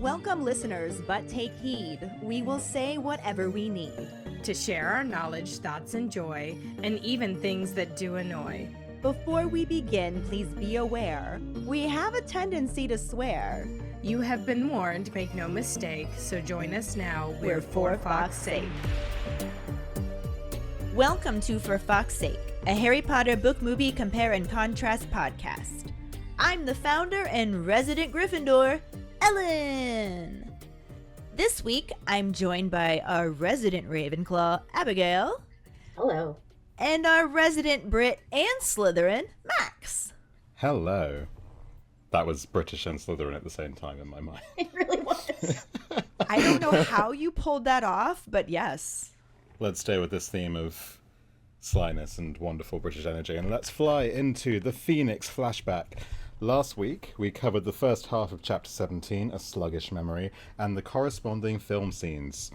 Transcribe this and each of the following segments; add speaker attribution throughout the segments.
Speaker 1: Welcome, listeners, but take heed. We will say whatever we need
Speaker 2: to share our knowledge, thoughts, and joy, and even things that do annoy.
Speaker 1: Before we begin, please be aware, we have a tendency to swear.
Speaker 2: You have been warned, make no mistake, so join us now.
Speaker 1: We're for Fawkes' sake. Welcome to For Fawkes' Sake, a Harry Potter book movie compare and contrast podcast. I'm the founder and resident Gryffindor, Ellen. This week, I'm joined by our resident Ravenclaw, Abigail.
Speaker 3: Hello.
Speaker 1: And our resident Brit and Slytherin, Max.
Speaker 4: Hello. That was British and Slytherin at the same time in my mind.
Speaker 3: It really was.
Speaker 1: I don't know how you pulled that off, but yes.
Speaker 4: Let's stay with this theme of slyness and wonderful British energy, and let's fly into the Phoenix flashback. Last week, we covered the first half of Chapter 17, A Sluggish Memory, and the corresponding film scenes.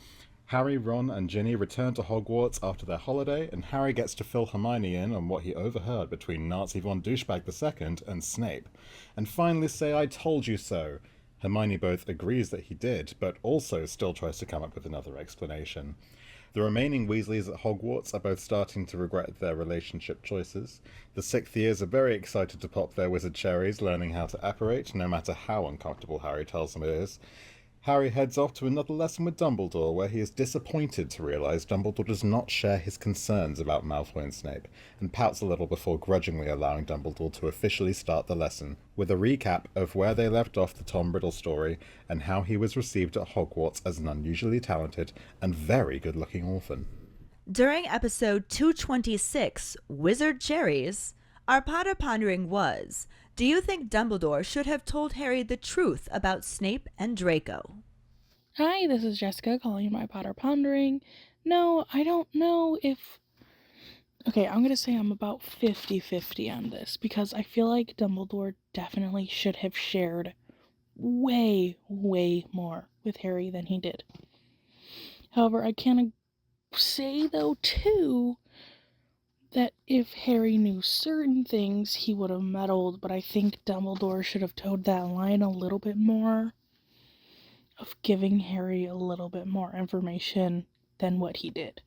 Speaker 4: Harry, Ron, and Ginny return to Hogwarts after their holiday, and Harry gets to fill Hermione in on what he overheard between Nazi von Douchebag II and Snape, and finally say, "I told you so." Hermione both agrees that he did, but also still tries to come up with another explanation. The remaining Weasleys at Hogwarts are both starting to regret their relationship choices. The sixth years are very excited to pop their wizard cherries, learning how to apparate, no matter how uncomfortable Harry tells them it is. Harry heads off to another lesson with Dumbledore, where he is disappointed to realise Dumbledore does not share his concerns about Malfoy and Snape, and pouts a little before grudgingly allowing Dumbledore to officially start the lesson, with a recap of where they left off the Tom Riddle story, and how he was received at Hogwarts as an unusually talented and very good-looking orphan.
Speaker 1: During episode 226, Wizard Cherries, our Potter Pondering was, do you think Dumbledore should have told Harry the truth about Snape and Draco?
Speaker 5: Hi, this is Jessica calling my Potter Pondering. No, I don't know if... Okay, I'm going to say I'm about 50-50 on this, because I feel like Dumbledore definitely should have shared way, way more with Harry than he did. However, I can say, though, too, that if Harry knew certain things, he would have meddled, but I think Dumbledore should have towed that line a little bit more, of giving Harry a little bit more information than what he did.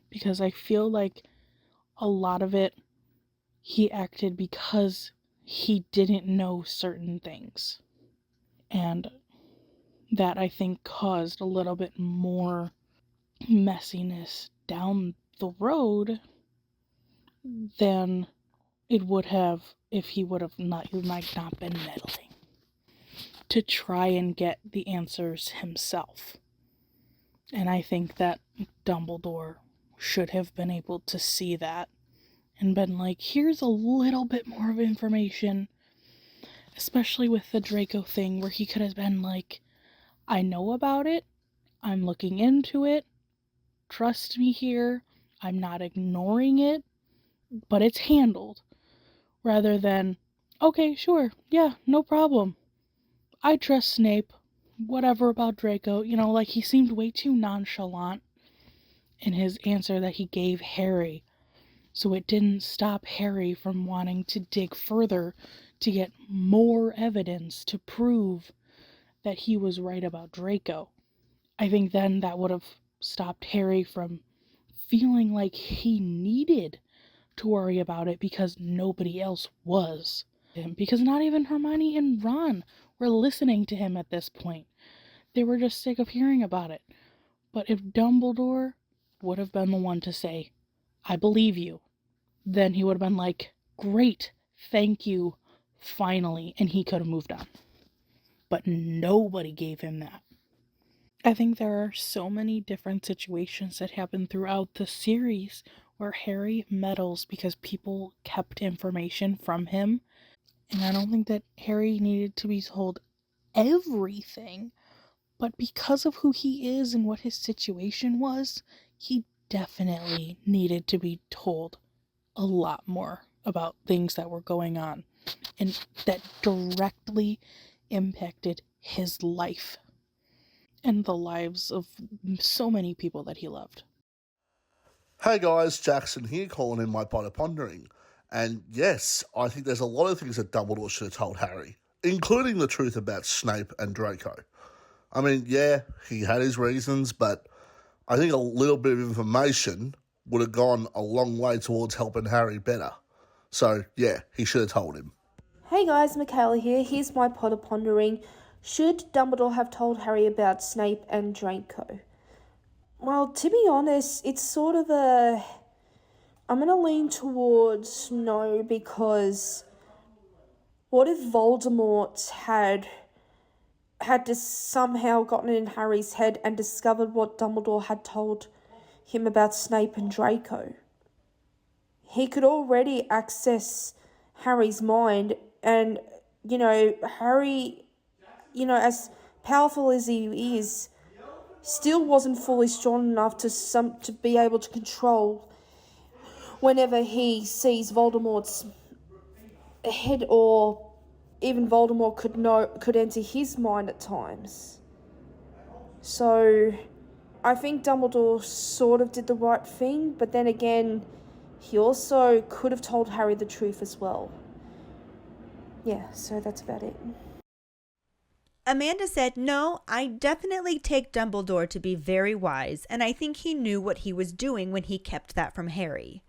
Speaker 5: Because I feel like a lot of it, he acted because he didn't know certain things. And that, I think, caused a little bit more messiness down the road than it would have if he would have not been meddling to try and get the answers himself. And I think that Dumbledore should have been able to see that and been like, here's a little bit more of information, especially with the Draco thing, where he could have been like, I know about it, I'm looking into it, trust me here, I'm not ignoring it, but it's handled, rather than, okay, sure, yeah, no problem. I trust Snape, whatever about Draco. You know, like, he seemed way too nonchalant in his answer that he gave Harry, so it didn't stop Harry from wanting to dig further to get more evidence to prove that he was right about Draco. I think then that would have stopped Harry from feeling like he needed to worry about it because nobody else was. Because not even Hermione and Ron were listening to him at this point. They were just sick of hearing about it. But if Dumbledore would have been the one to say, I believe you, then he would have been like, great, thank you, finally, and he could have moved on. But nobody gave him that. I think there are so many different situations that happen throughout the series where Harry meddles because people kept information from him. And I don't think that Harry needed to be told everything, but because of who he is and what his situation was, he definitely needed to be told a lot more about things that were going on and that directly impacted his life and the lives of so many people that he loved.
Speaker 6: Hey guys, Jackson here, calling in my Potter Pondering. And yes, I think there's a lot of things that Dumbledore should have told Harry, including the truth about Snape and Draco. I mean, yeah, he had his reasons, but I think a little bit of information would have gone a long way towards helping Harry better. So, yeah, he should have told him.
Speaker 7: Hey guys, Michaela here. Here's my Potter pondering. Should Dumbledore have told Harry about Snape and Draco? Well, to be honest, it's sort of I'm going to lean towards no, because what if Voldemort had somehow gotten in Harry's head and discovered what Dumbledore had told him about Snape and Draco? He could already access Harry's mind, and, Harry, as powerful as he is, still wasn't fully strong enough to be able to control whenever he sees Voldemort's head, or even Voldemort could enter his mind at times. So I think Dumbledore sort of did the right thing, but then again, he also could have told Harry the truth as well. Yeah, so that's about it.
Speaker 1: Amanda said, no, I definitely take Dumbledore to be very wise, and I think he knew what he was doing when he kept that from Harry.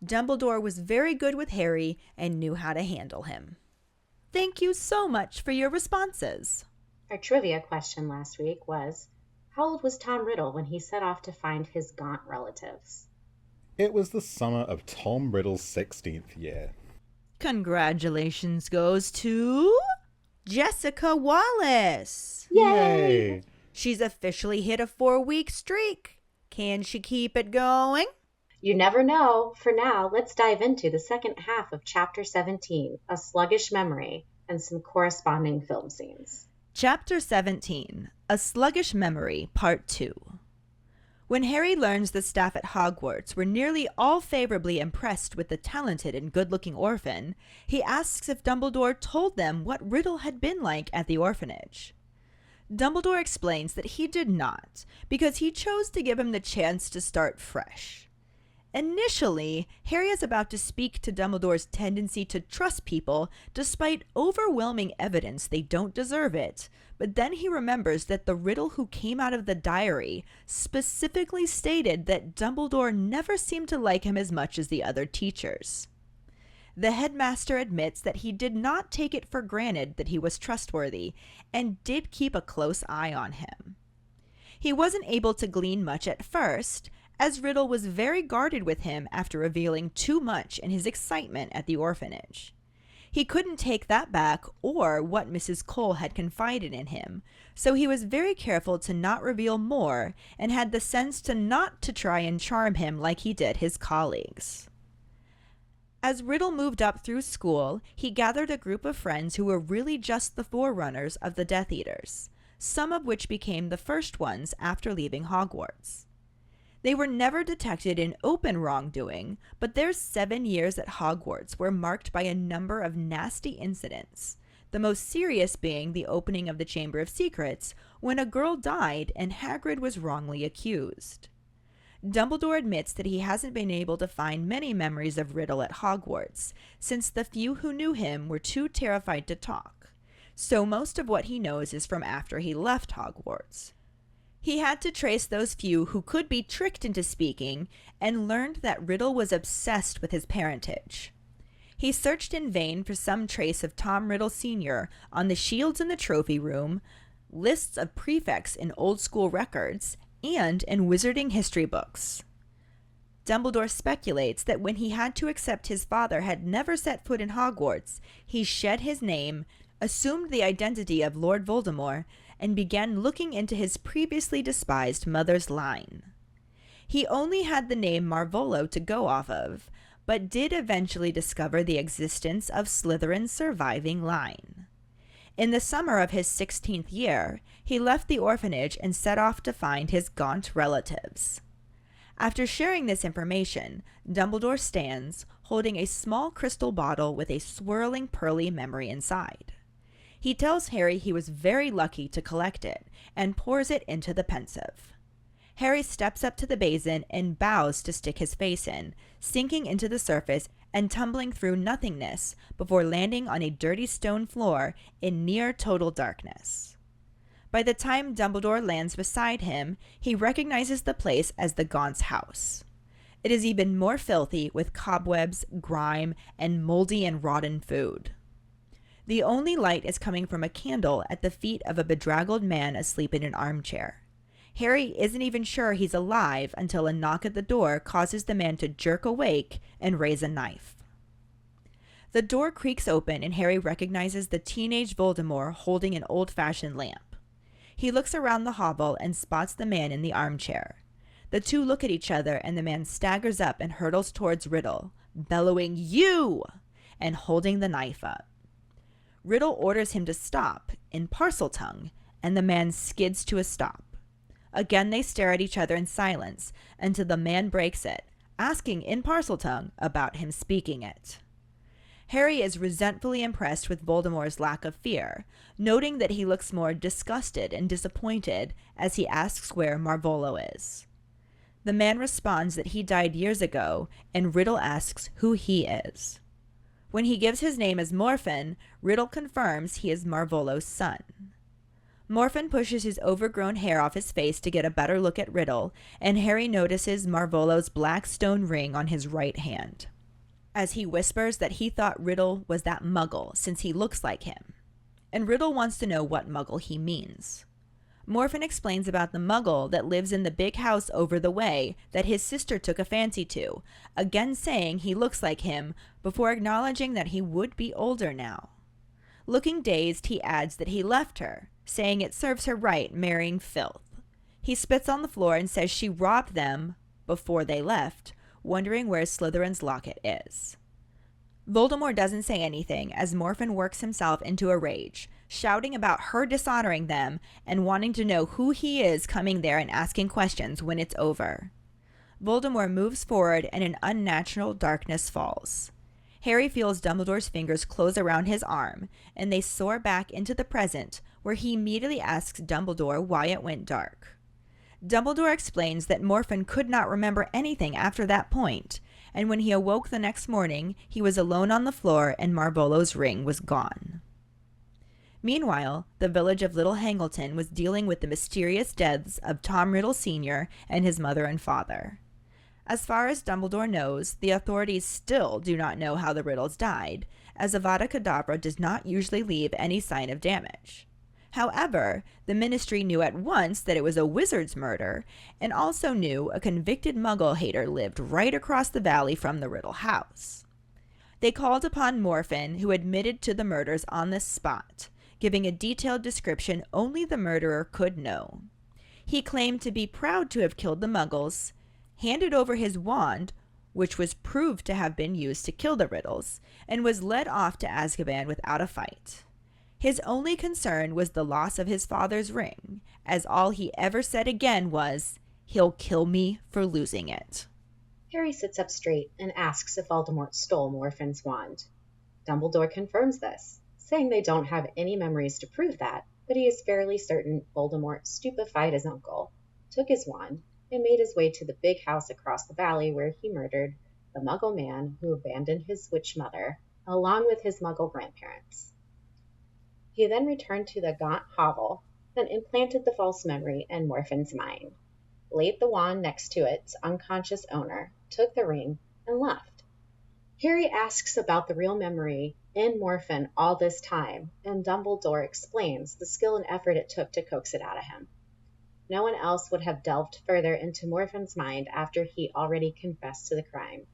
Speaker 1: Dumbledore was very good with Harry and knew how to handle him. Thank you so much for your responses.
Speaker 3: Our trivia question last week was, how old was Tom Riddle when he set off to find his gaunt relatives?
Speaker 4: It was the summer of Tom Riddle's 16th year.
Speaker 1: Congratulations goes to Jessica Wallace.
Speaker 4: Yay!
Speaker 1: She's officially hit a 4-week streak. Can she keep it going?
Speaker 3: You never know. For now, let's dive into the second half of Chapter 17, A Sluggish Memory, and some corresponding film scenes.
Speaker 1: Chapter 17, A Sluggish Memory, Part 2. When Harry learns the staff at Hogwarts were nearly all favorably impressed with the talented and good-looking orphan, he asks if Dumbledore told them what Riddle had been like at the orphanage. Dumbledore explains that he did not, because he chose to give him the chance to start fresh. Initially, Harry is about to speak to Dumbledore's tendency to trust people despite overwhelming evidence they don't deserve it, but then he remembers that the Riddle who came out of the diary specifically stated that Dumbledore never seemed to like him as much as the other teachers. The headmaster admits that he did not take it for granted that he was trustworthy and did keep a close eye on him. He wasn't able to glean much at first, as Riddle was very guarded with him after revealing too much in his excitement at the orphanage. He couldn't take that back or what Mrs. Cole had confided in him, so he was very careful to not reveal more and had the sense to not to try and charm him like he did his colleagues. As Riddle moved up through school, he gathered a group of friends who were really just the forerunners of the Death Eaters, some of which became the first ones after leaving Hogwarts. They were never detected in open wrongdoing, but their 7 years at Hogwarts were marked by a number of nasty incidents, the most serious being the opening of the Chamber of Secrets when a girl died and Hagrid was wrongly accused. Dumbledore admits that he hasn't been able to find many memories of Riddle at Hogwarts, since the few who knew him were too terrified to talk, so most of what he knows is from after he left Hogwarts. He had to trace those few who could be tricked into speaking and learned that Riddle was obsessed with his parentage. He searched in vain for some trace of Tom Riddle Sr. on the shields in the trophy room, lists of prefects in old school records, and in wizarding history books. Dumbledore speculates that when he had to accept his father had never set foot in Hogwarts, he shed his name, assumed the identity of Lord Voldemort, and began looking into his previously despised mother's line. He only had the name Marvolo to go off of, but did eventually discover the existence of Slytherin's surviving line. In the summer of his 16th year, he left the orphanage and set off to find his gaunt relatives. After sharing this information, Dumbledore stands, holding a small crystal bottle with a swirling pearly memory inside. He tells Harry he was very lucky to collect it, and pours it into the pensieve. Harry steps up to the basin and bows to stick his face in, sinking into the surface and tumbling through nothingness before landing on a dirty stone floor in near total darkness. By the time Dumbledore lands beside him, he recognizes the place as the Gaunt's house. It is even more filthy, with cobwebs, grime, and moldy and rotten food. The only light is coming from a candle at the feet of a bedraggled man asleep in an armchair. Harry isn't even sure he's alive until a knock at the door causes the man to jerk awake and raise a knife. The door creaks open and Harry recognizes the teenage Voldemort holding an old-fashioned lamp. He looks around the hovel and spots the man in the armchair. The two look at each other and the man staggers up and hurtles towards Riddle, bellowing, "You!" and holding the knife up. Riddle orders him to stop in parcel tongue, and the man skids to a stop. Again they stare at each other in silence until the man breaks it, asking in parcel tongue about him speaking it. Harry is resentfully impressed with Voldemort's lack of fear, noting that he looks more disgusted and disappointed as he asks where Marvolo is. The man responds that he died years ago, and Riddle asks who he is. When he gives his name as Morphin, Riddle confirms he is Marvolo's son. Morphin pushes his overgrown hair off his face to get a better look at Riddle, and Harry notices Marvolo's black stone ring on his right hand, as he whispers that he thought Riddle was that muggle since he looks like him, and Riddle wants to know what muggle he means. Morphin explains about the muggle that lives in the big house over the way that his sister took a fancy to, again saying he looks like him before acknowledging that he would be older now. Looking dazed, he adds that he left her, saying it serves her right marrying filth. He spits on the floor and says she robbed them before they left, wondering where Slytherin's locket is. Voldemort doesn't say anything as Morphin works himself into a rage, shouting about her dishonoring them and wanting to know who he is coming there and asking questions when it's over. Voldemort moves forward and an unnatural darkness falls. Harry feels Dumbledore's fingers close around his arm, and they soar back into the present, where he immediately asks Dumbledore why it went dark. Dumbledore explains that Morphin could not remember anything after that point, and when he awoke the next morning, he was alone on the floor and Marvolo's ring was gone. Meanwhile, the village of Little Hangleton was dealing with the mysterious deaths of Tom Riddle Sr. and his mother and father. As far as Dumbledore knows, the authorities still do not know how the Riddles died, as Avada Kedavra does not usually leave any sign of damage. However, the Ministry knew at once that it was a wizard's murder, and also knew a convicted Muggle hater lived right across the valley from the Riddle house. They called upon Morphin, who admitted to the murders on the spot, giving a detailed description only the murderer could know. He claimed to be proud to have killed the Muggles, handed over his wand, which was proved to have been used to kill the Riddles, and was led off to Azkaban without a fight. His only concern was the loss of his father's ring, as all he ever said again was, "He'll kill me for losing it."
Speaker 3: Harry sits up straight and asks if Voldemort stole Morphin's wand. Dumbledore confirms this, saying they don't have any memories to prove that, but he is fairly certain Voldemort stupefied his uncle, took his wand, and made his way to the big house across the valley where he murdered the Muggle man who abandoned his witch mother, along with his Muggle grandparents. He then returned to the Gaunt hovel and implanted the false memory in Morphin's mind, laid the wand next to its unconscious owner, took the ring, and left. Harry asks about the real memory in Morphin all this time, and Dumbledore explains the skill and effort it took to coax it out of him. No one else would have delved further into Morphin's mind after he already confessed to the crime,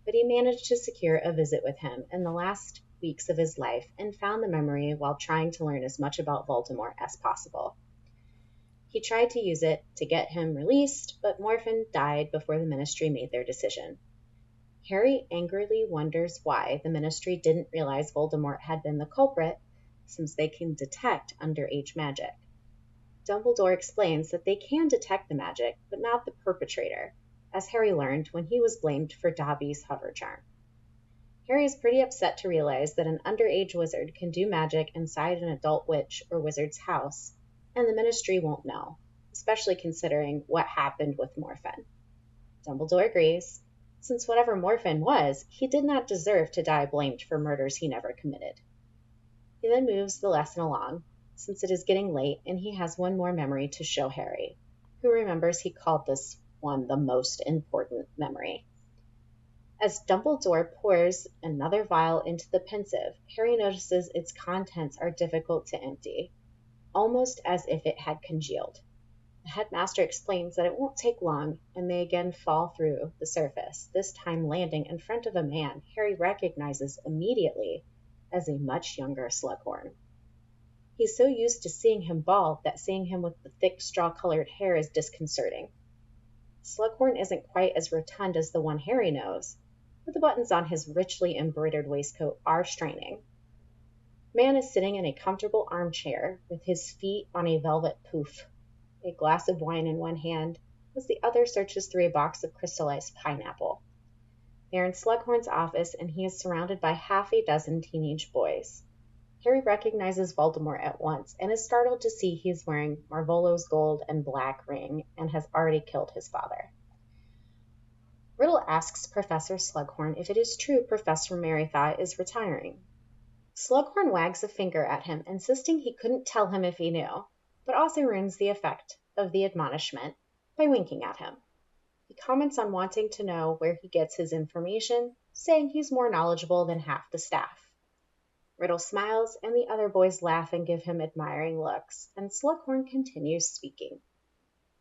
Speaker 3: but he managed to secure a visit with him in the last weeks of his life and found the memory while trying to learn as much about Voldemort as possible. He tried to use it to get him released, but Morphin died before the Ministry made their decision. Harry angrily wonders why the Ministry didn't realize Voldemort had been the culprit, since they can detect underage magic. Dumbledore explains that they can detect the magic, but not the perpetrator, as Harry learned when he was blamed for Dobby's hover charm. Harry is pretty upset to realize that an underage wizard can do magic inside an adult witch or wizard's house, and the Ministry won't know, especially considering what happened with Morphin. Dumbledore agrees, since whatever Morphin was, he did not deserve to die blamed for murders he never committed. He then moves the lesson along, since it is getting late and he has one more memory to show Harry, who remembers he called this one the most important memory. As Dumbledore pours another vial into the pensieve, Harry notices its contents are difficult to empty, almost as if it had congealed. The headmaster explains that it won't take long, and they again fall through the surface, this time landing in front of a man Harry recognizes immediately as a much younger Slughorn. He's so used to seeing him bald that seeing him with the thick straw-colored hair is disconcerting. Slughorn isn't quite as rotund as the one Harry knows, but the buttons on his richly embroidered waistcoat are straining. Man is sitting in a comfortable armchair with his feet on a velvet pouf, a glass of wine in one hand as the other searches through a box of crystallized pineapple. They're in Slughorn's office and he is surrounded by half a dozen teenage boys. Harry recognizes Voldemort at once and is startled to see he is wearing Marvolo's gold and black ring and has already killed his father. Riddle asks Professor Slughorn if it is true Professor Merrythought is retiring. Slughorn wags a finger at him, insisting he couldn't tell him if he knew, but also ruins the effect of the admonishment by winking at him. He comments on wanting to know where he gets his information, saying he's more knowledgeable than half the staff. Riddle smiles, and the other boys laugh and give him admiring looks, and Slughorn continues speaking.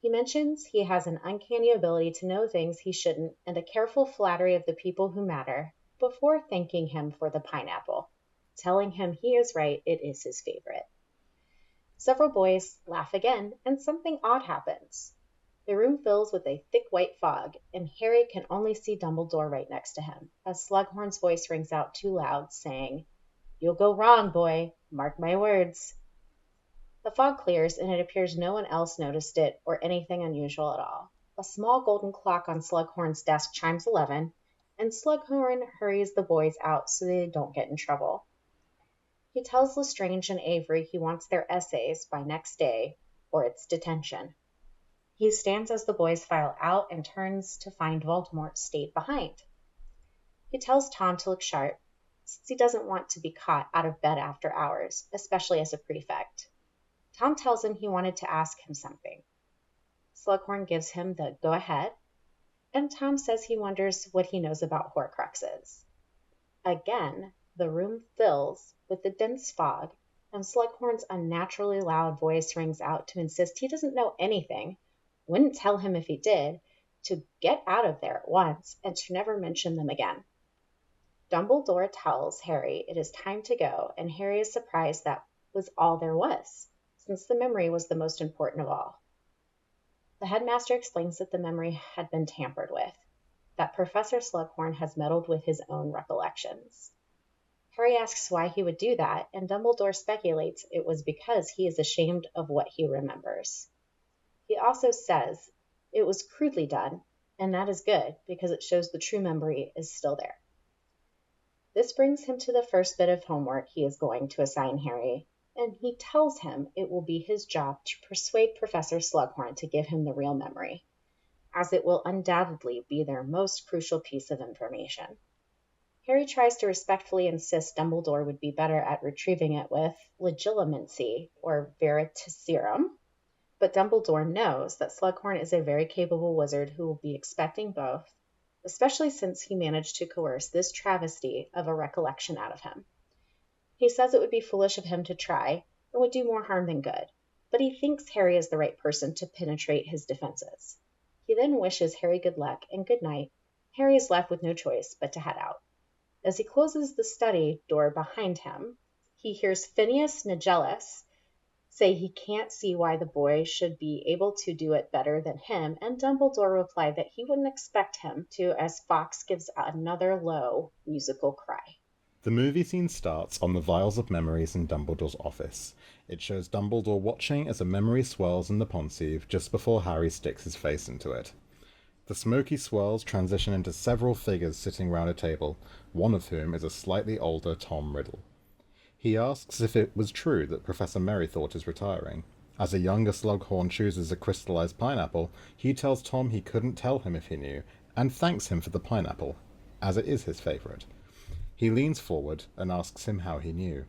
Speaker 3: He mentions he has an uncanny ability to know things he shouldn't and a careful flattery of the people who matter before thanking him for the pineapple, telling him he is right, it is his favorite. Several boys laugh again, and something odd happens. The room fills with a thick white fog, and Harry can only see Dumbledore right next to him, as Slughorn's voice rings out too loud, saying, "You'll go wrong, boy. Mark my words." The fog clears, and it appears no one else noticed it or anything unusual at all. A small golden clock on Slughorn's desk chimes 11, and Slughorn hurries the boys out so they don't get in trouble. He tells Lestrange and Avery he wants their essays by next day, or it's detention. He stands as the boys file out and turns to find Voldemort stayed behind. He tells Tom to look sharp, since he doesn't want to be caught out of bed after hours, especially as a prefect. Tom tells him he wanted to ask him something. Slughorn gives him the go-ahead, and Tom says he wonders what he knows about Horcruxes. Again, the room fills with the dense fog, and Slughorn's unnaturally loud voice rings out to insist he doesn't know anything, wouldn't tell him if he did, to get out of there at once, and to never mention them again. Dumbledore tells Harry it is time to go, and Harry is surprised that was all there was, since the memory was the most important of all. The headmaster explains that the memory had been tampered with, that Professor Slughorn has meddled with his own recollections. Harry asks why he would do that, and Dumbledore speculates it was because he is ashamed of what he remembers. He also says it was crudely done, and that is good because it shows the true memory is still there. This brings him to the first bit of homework he is going to assign Harry, and he tells him it will be his job to persuade Professor Slughorn to give him the real memory, as it will undoubtedly be their most crucial piece of information. Harry tries to respectfully insist Dumbledore would be better at retrieving it with legilimency or veritaserum, but Dumbledore knows that Slughorn is a very capable wizard who will be expecting both, especially since he managed to coerce this travesty of a recollection out of him. He says it would be foolish of him to try, and would do more harm than good, but he thinks Harry is the right person to penetrate his defenses. He then wishes Harry good luck and good night. Harry is left with no choice but to head out. As he closes the study door behind him, he hears Phineas Nigellus say he can't see why the boy should be able to do it better than him, and Dumbledore replied that he wouldn't expect him to, as Fawkes gives another low musical cry.
Speaker 4: The movie scene starts on the vials of memories in Dumbledore's office. It shows Dumbledore watching as a memory swirls in the Pensieve just before Harry sticks his face into it. The smoky swirls transition into several figures sitting round a table, one of whom is a slightly older Tom Riddle. He asks if it was true that Professor Merrythought is retiring. As a younger Slughorn chooses a crystallized pineapple, he tells Tom he couldn't tell him if he knew, and thanks him for the pineapple, as it is his favourite. He leans forward and asks him how he knew.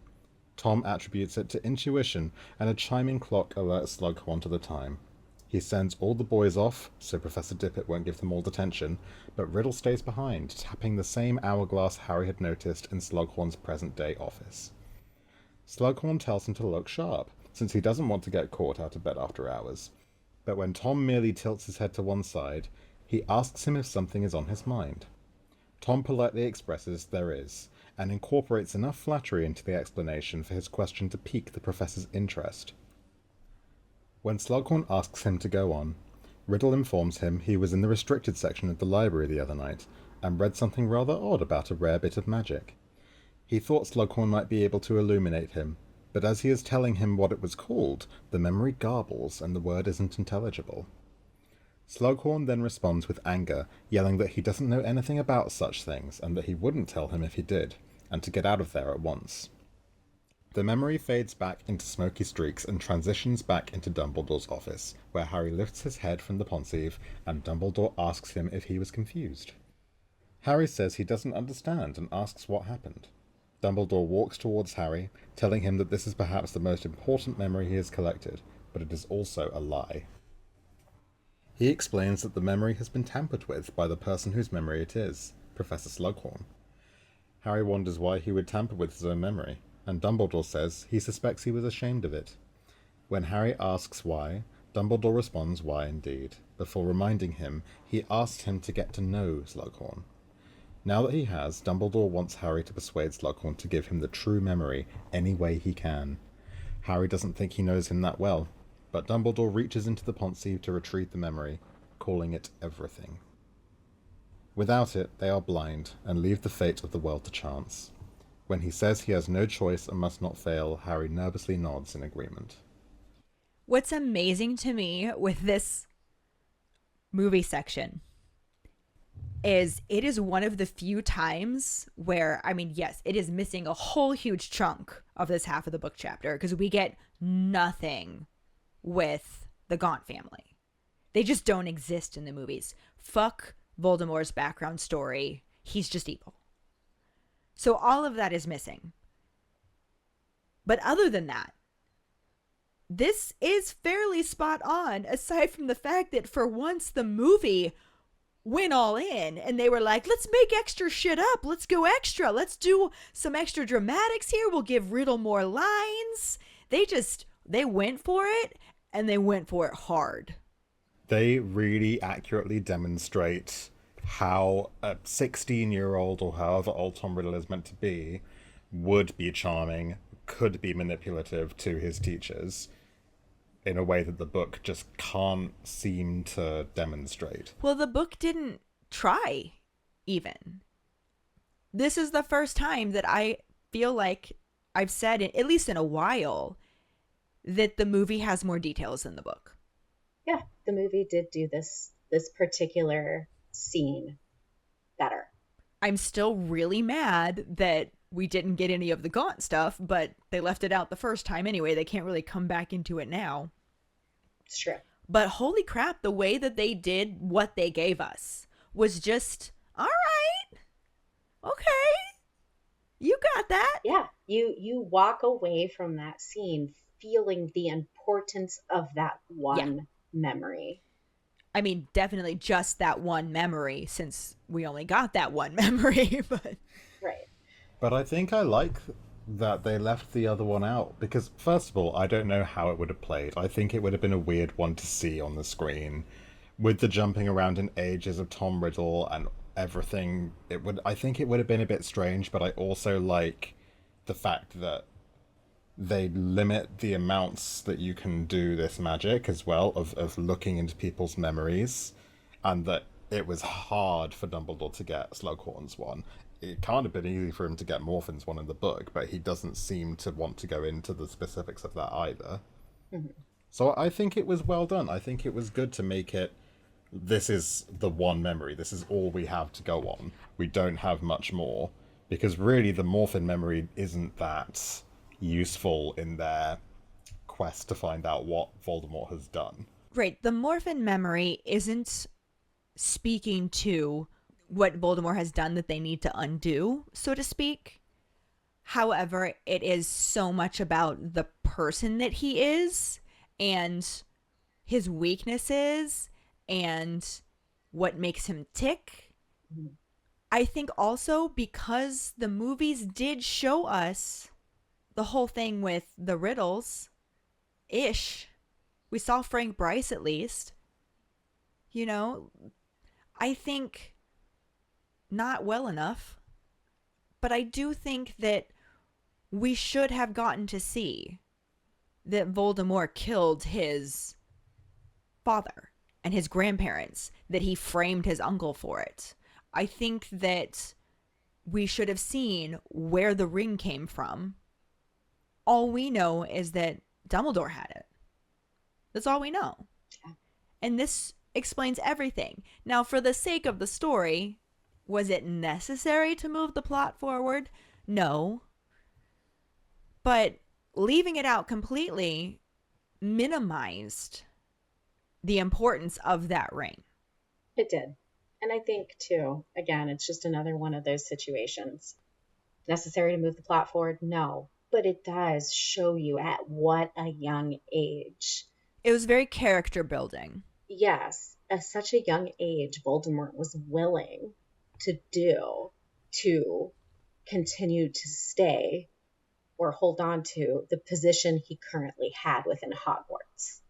Speaker 4: Tom attributes it to intuition, and a chiming clock alerts Slughorn to the time. He sends all the boys off, so Professor Dippet won't give them all detention, but Riddle stays behind, tapping the same hourglass Harry had noticed in Slughorn's present-day office. Slughorn tells him to look sharp, since he doesn't want to get caught out of bed after hours. But when Tom merely tilts his head to one side, he asks him if something is on his mind. Tom politely expresses there is, and incorporates enough flattery into the explanation for his question to pique the professor's interest. When Slughorn asks him to go on, Riddle informs him he was in the restricted section of the library the other night, and read something rather odd about a rare bit of magic. He thought Slughorn might be able to illuminate him, but as he is telling him what it was called, the memory garbles and the word isn't intelligible. Slughorn then responds with anger, yelling that he doesn't know anything about such things, and that he wouldn't tell him if he did, and to get out of there at once. The memory fades back into smoky streaks and transitions back into Dumbledore's office, where Harry lifts his head from the Pensieve, and Dumbledore asks him if he was confused. Harry says he doesn't understand and asks what happened. Dumbledore walks towards Harry, telling him that this is perhaps the most important memory he has collected, but it is also a lie. He explains that the memory has been tampered with by the person whose memory it is, Professor Slughorn. Harry wonders why he would tamper with his own memory, and Dumbledore says he suspects he was ashamed of it. When Harry asks why, Dumbledore responds why indeed, before reminding him he asked him to get to know Slughorn. Now that he has, Dumbledore wants Harry to persuade Slughorn to give him the true memory any way he can. Harry doesn't think he knows him that well, but Dumbledore reaches into the Pensieve to retrieve the memory, calling it everything. Without it, they are blind, and leave the fate of the world to chance. When he says he has no choice and must not fail, Harry nervously nods in agreement.
Speaker 1: What's amazing to me with this movie section is it is one of the few times where, I mean, yes, it is missing a whole huge chunk of this half of the book chapter because we get nothing with the Gaunt family. They just don't exist in the movies. Fuck Voldemort's background story. He's just evil. So all of that is missing. But other than that, this is fairly spot on, aside from the fact that for once the movie went all in and they were like, let's make extra shit up. Let's go extra. Let's do some extra dramatics here. We'll give Riddle more lines. They went for it, and they went for it hard.
Speaker 4: They really accurately demonstrate how a 16-year-old, or however old Tom Riddle is meant to be, would be charming, could be manipulative to his teachers in a way that the book just can't seem to demonstrate.
Speaker 1: Well, the book didn't try, even. This is the first time that I feel like I've said, at least in a while, that the movie has more details than the book.
Speaker 3: Yeah, the movie did do this particular scene better.
Speaker 1: I'm still really mad that we didn't get any of the Gaunt stuff, but they left it out the first time anyway. They can't really come back into it now.
Speaker 3: It's true.
Speaker 1: But holy crap, the way that they did what they gave us was just, all right, okay, you got that.
Speaker 3: Yeah, you walk away from that scene feeling the importance of that one memory.
Speaker 1: I mean, definitely just that one memory, since we only got that one memory. But
Speaker 3: right.
Speaker 4: But I think I like that they left the other one out, because first of all, I don't know how it would have played. I think it would have been a weird one to see on the screen with the jumping around in ages of Tom Riddle and everything. I think it would have been a bit strange, but I also like the fact that they limit the amounts that you can do this magic as well, of looking into people's memories, and that it was hard for Dumbledore to get Slughorn's one. It can't have been easy for him to get Morphin's one in the book, but he doesn't seem to want to go into the specifics of that either. Mm-hmm. So I think it was well done. I think it was good to make it, this is the one memory. This is all we have to go on. We don't have much more. Because really the Morphin memory isn't that useful in their quest to find out what Voldemort has done.
Speaker 1: Right. The Morphin memory isn't speaking to what Voldemort has done that they need to undo, so to speak. However, it is so much about the person that he is and his weaknesses and what makes him tick. I think also because the movies did show us the whole thing with the riddles ish. We saw Frank Bryce at least. You know, I think not well enough, but I do think that we should have gotten to see that Voldemort killed his father and his grandparents, that he framed his uncle for it. I think that we should have seen where the ring came from. All we know is that Dumbledore had it. That's all we know. And this explains everything. Now, for the sake of the story, was it necessary to move the plot forward? No. But leaving it out completely minimized the importance of that ring.
Speaker 3: It did. And I think, too, again, it's just another one of those situations. Necessary to move the plot forward? No. But it does show you at what a young age.
Speaker 1: It was very character building.
Speaker 3: Yes, at such a young age, Voldemort was willing to do to continue to stay or hold on to the position he currently had within Hogwarts.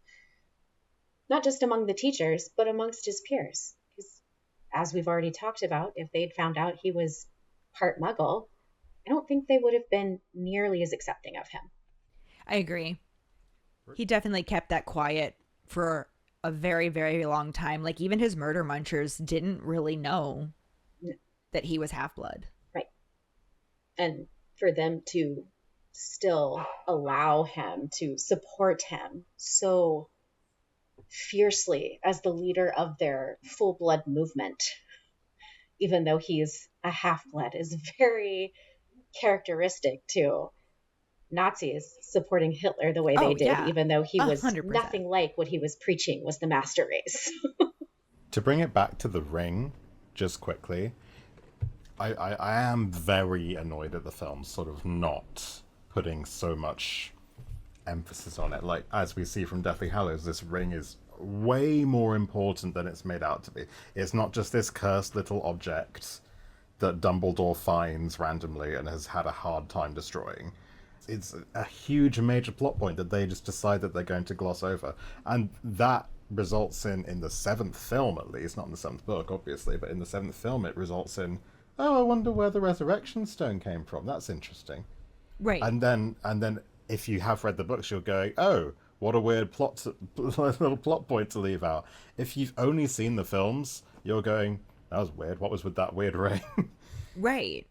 Speaker 3: Not just among the teachers, but amongst his peers. Because, as we've already talked about, if they'd found out he was part Muggle, I don't think they would have been nearly as accepting of him.
Speaker 1: I agree. He definitely kept that quiet for a very, very long time. Like, even his murder munchers didn't really know that he was half-blood.
Speaker 3: Right. And for them to still allow him to support him so fiercely as the leader of their full-blood movement, even though he's a half-blood, is very characteristic to Nazis supporting Hitler the way they did, even though he was
Speaker 1: 100%.
Speaker 3: Nothing like what he was preaching was the master race.
Speaker 4: To bring it back to the ring, just quickly, I am very annoyed at the film sort of not putting so much emphasis on it. Like, as we see from Deathly Hallows, this ring is way more important than it's made out to be. It's not just this cursed little object that Dumbledore finds randomly and has had a hard time destroying. It's a huge major plot point that they just decide that they're going to gloss over. And that results in the 7th film, at least, not in the 7th book, obviously, but in the 7th film it results in, oh, I wonder where the Resurrection Stone came from. That's interesting.
Speaker 1: Right.
Speaker 4: And then if you have read the books, you're going, oh, what a weird little plot point to leave out. If you've only seen the films, you're going, that was weird. What was with that weird ring?
Speaker 1: Right.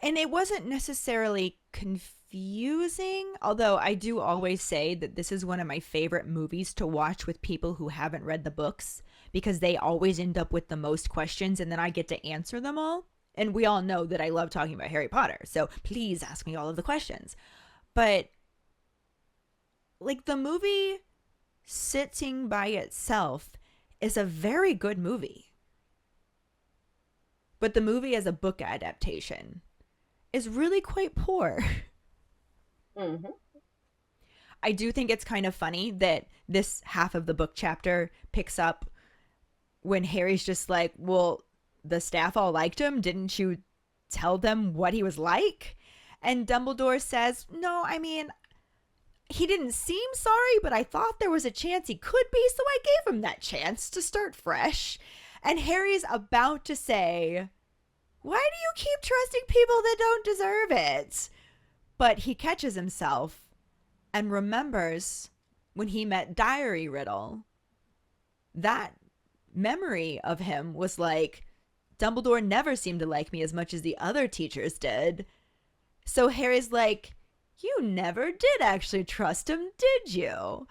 Speaker 1: And it wasn't necessarily confusing, although I do always say that this is one of my favorite movies to watch with people who haven't read the books, because they always end up with the most questions and then I get to answer them all. And we all know that I love talking about Harry Potter, so please ask me all of the questions. But, like, the movie sitting by itself is a very good movie. But the movie as a book adaptation is really quite poor.
Speaker 3: Mm-hmm.
Speaker 1: I do think it's kind of funny that this half of the book chapter picks up when Harry's just like, well, the staff all liked him. Didn't you tell them what he was like? And Dumbledore says, no, I mean, he didn't seem sorry, but I thought there was a chance he could be, so I gave him that chance to start fresh. And Harry's about to say, why do you keep trusting people that don't deserve it? But he catches himself and remembers when he met Diary Riddle, that memory of him was like, Dumbledore never seemed to like me as much as the other teachers did. So Harry's like, you never did actually trust him, did you?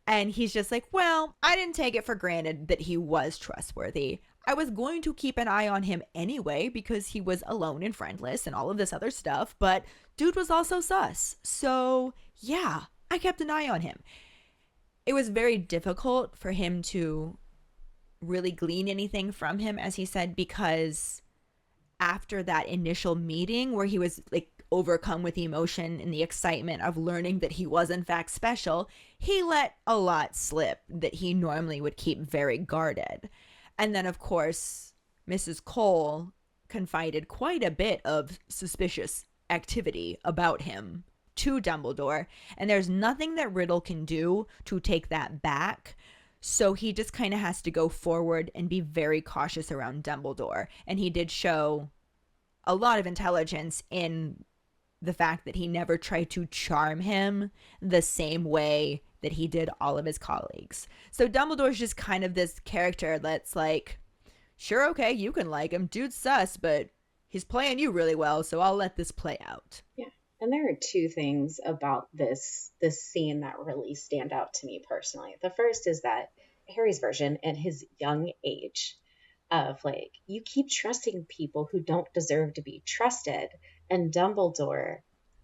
Speaker 1: And he's just like, well, I didn't take it for granted that he was trustworthy. I was going to keep an eye on him anyway because he was alone and friendless and all of this other stuff, but dude was also sus. So yeah, I kept an eye on him. It was very difficult for him to really glean anything from him, as he said, because after that initial meeting where he was like overcome with emotion and the excitement of learning that he was in fact special, he let a lot slip that he normally would keep very guarded. And then, of course, Mrs. Cole confided quite a bit of suspicious activity about him to Dumbledore, and there's nothing that Riddle can do to take that back. So he just kind of has to go forward and be very cautious around Dumbledore. And he did show a lot of intelligence in the fact that he never tried to charm him the same way that he did all of his colleagues. So Dumbledore's just kind of this character that's like, sure, okay, you can like him, dude's sus, but he's playing you really well, so I'll let this play out.
Speaker 3: Yeah. And there are two things about this scene that really stand out to me personally. The first is that Harry's version in his young age of like, you keep trusting people who don't deserve to be trusted, and Dumbledore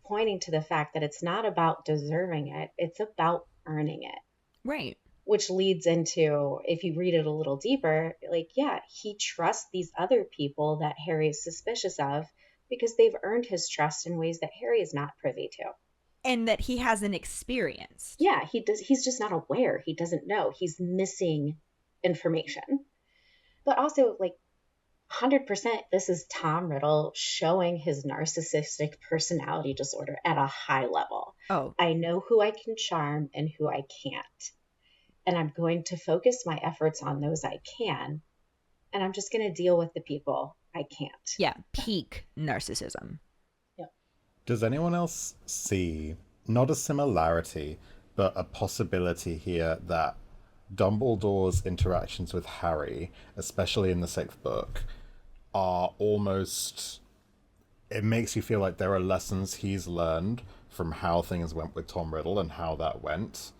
Speaker 3: pointing to the fact that it's not about deserving it, it's about earning it.
Speaker 1: Right.
Speaker 3: Which leads into, if you read it a little deeper, like, yeah, he trusts these other people that Harry is suspicious of because they've earned his trust in ways that Harry is not privy to.
Speaker 1: And that he hasn't experienced.
Speaker 3: Yeah, he's just not aware. He doesn't know. He's missing information. But also, like, 100%, this is Tom Riddle showing his narcissistic personality disorder at a high level.
Speaker 1: Oh.
Speaker 3: I know who I can charm and who I can't. And I'm going to focus my efforts on those I can. And I'm just going to deal with the people I can't.
Speaker 1: Yeah, peak narcissism.
Speaker 3: Yep.
Speaker 4: Does anyone else see, not a similarity, but a possibility here that Dumbledore's interactions with Harry, especially in the 6th book, are almost... It makes you feel like there are lessons he's learned from how things went with Tom Riddle and how that went,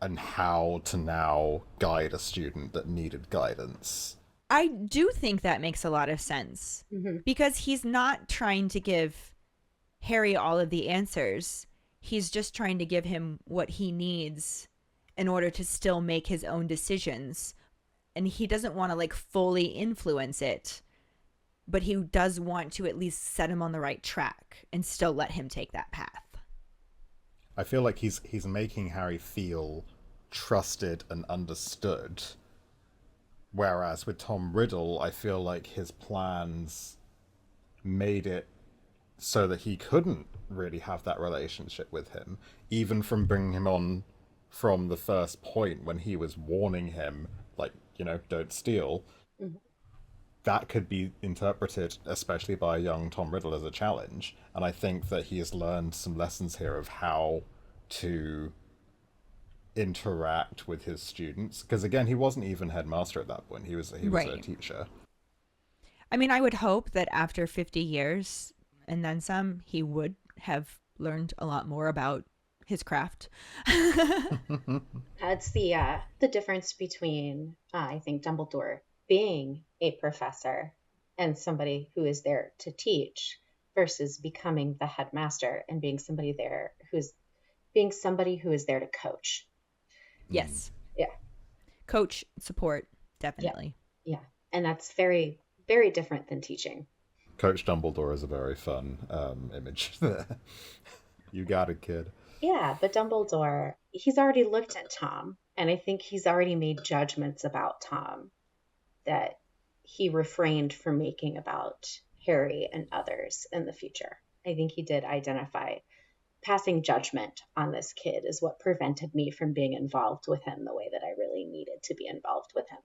Speaker 4: and how to now guide a student that needed guidance.
Speaker 1: I do think that makes a lot of sense.
Speaker 3: Mm-hmm.
Speaker 1: Because he's not trying to give Harry all of the answers. He's just trying to give him what he needs in order to still make his own decisions. And he doesn't want to like fully influence it, but he does want to at least set him on the right track and still let him take that path.
Speaker 4: I feel like he's making Harry feel trusted and understood. Whereas with Tom Riddle, I feel like his plans made it so that he couldn't really have that relationship with him, even from bringing him on from the first point when he was warning him, like, you know, don't steal.
Speaker 3: Mm-hmm.
Speaker 4: That could be interpreted, especially by a young Tom Riddle, as a challenge. And I think that he has learned some lessons here of how to interact with his students, because again, he wasn't even headmaster at that point. He was
Speaker 1: Right.
Speaker 4: a teacher.
Speaker 1: I mean, I would hope that after 50 years and then some, he would have learned a lot more about his craft.
Speaker 3: It's the difference between, I think, Dumbledore being a professor and somebody who is there to teach versus becoming the headmaster and being somebody who is there to coach.
Speaker 1: Yes.
Speaker 3: Yeah.
Speaker 1: Coach, support, definitely.
Speaker 3: Yeah. And that's very, very different than teaching.
Speaker 4: Coach Dumbledore is a very fun image there. You got it, kid.
Speaker 3: Yeah, but Dumbledore, he's already looked at Tom, and I think he's already made judgments about Tom that he refrained from making about Harry and others in the future. I think he did identify passing judgment on this kid is what prevented me from being involved with him the way that I really needed to be involved with him.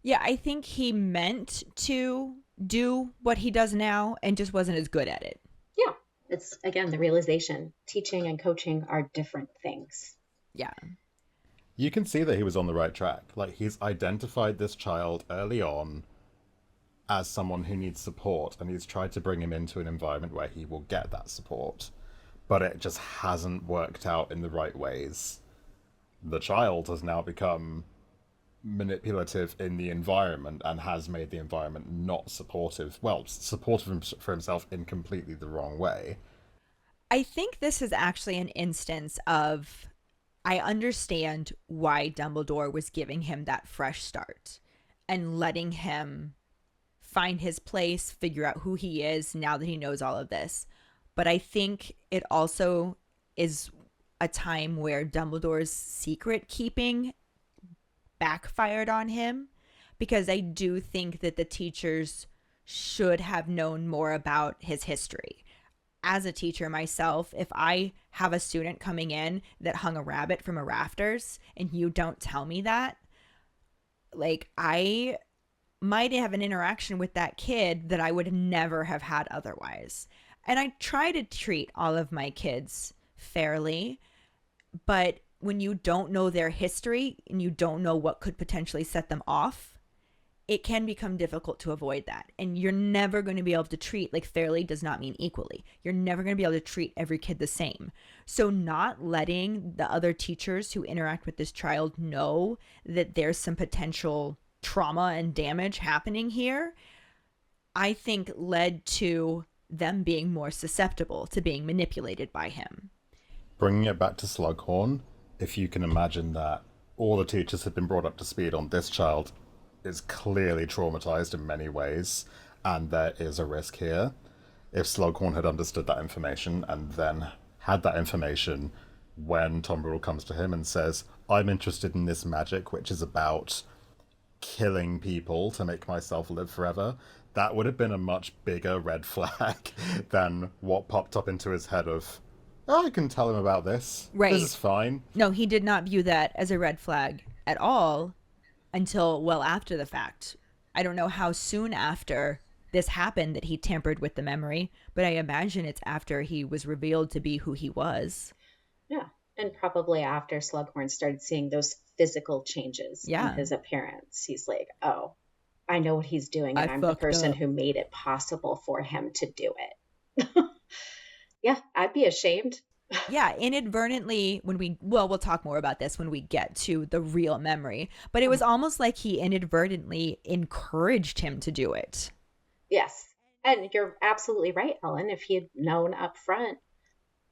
Speaker 1: Yeah, I think he meant to do what he does now and just wasn't as good at it.
Speaker 3: Yeah, it's, again, the realization teaching and coaching are different things.
Speaker 1: Yeah.
Speaker 4: You can see that he was on the right track. Like, he's identified this child early on as someone who needs support, and he's tried to bring him into an environment where he will get that support. But it just hasn't worked out in the right ways. The child has now become manipulative in the environment and has made the environment not supportive. Well, supportive for himself in completely the wrong way.
Speaker 1: I think this is actually an instance of, I understand why Dumbledore was giving him that fresh start and letting him find his place, figure out who he is now that he knows all of this. But I think it also is a time where Dumbledore's secret keeping backfired on him, because I do think that the teachers should have known more about his history. As a teacher myself, if I have a student coming in that hung a rabbit from a rafters and you don't tell me that, like, I might have an interaction with that kid that I would never have had otherwise. And I try to treat all of my kids fairly, but when you don't know their history and you don't know what could potentially set them off, it can become difficult to avoid that. And you're never going to be able to treat, like, fairly does not mean equally. You're never going to be able to treat every kid the same. So not letting the other teachers who interact with this child know that there's some potential trauma and damage happening here, I think led to them being more susceptible to being manipulated by him.
Speaker 4: Bringing it back to Slughorn, if you can imagine that all the teachers have been brought up to speed on this child is clearly traumatized in many ways, and there is a risk here. If Slughorn had understood that information and then had that information when Tom Riddle comes to him and says, I'm interested in this magic, which is about killing people to make myself live forever, that would have been a much bigger red flag than what popped up into his head of, oh, I can tell him about this.
Speaker 1: Right.
Speaker 4: This is fine.
Speaker 1: No, he did not view that as a red flag at all until well after the fact. I don't know how soon after this happened that he tampered with the memory, but I imagine it's after he was revealed to be who he was.
Speaker 3: Yeah, and probably after Slughorn started seeing those physical changes in his appearance. He's like, oh, I know what he's doing, and I'm the person who made it possible for him to do it. Yeah, I'd be ashamed.
Speaker 1: Yeah, inadvertently, we'll talk more about this when we get to the real memory, but it was almost like he inadvertently encouraged him to do it.
Speaker 3: Yes, and you're absolutely right, Ellen. If he had known up front,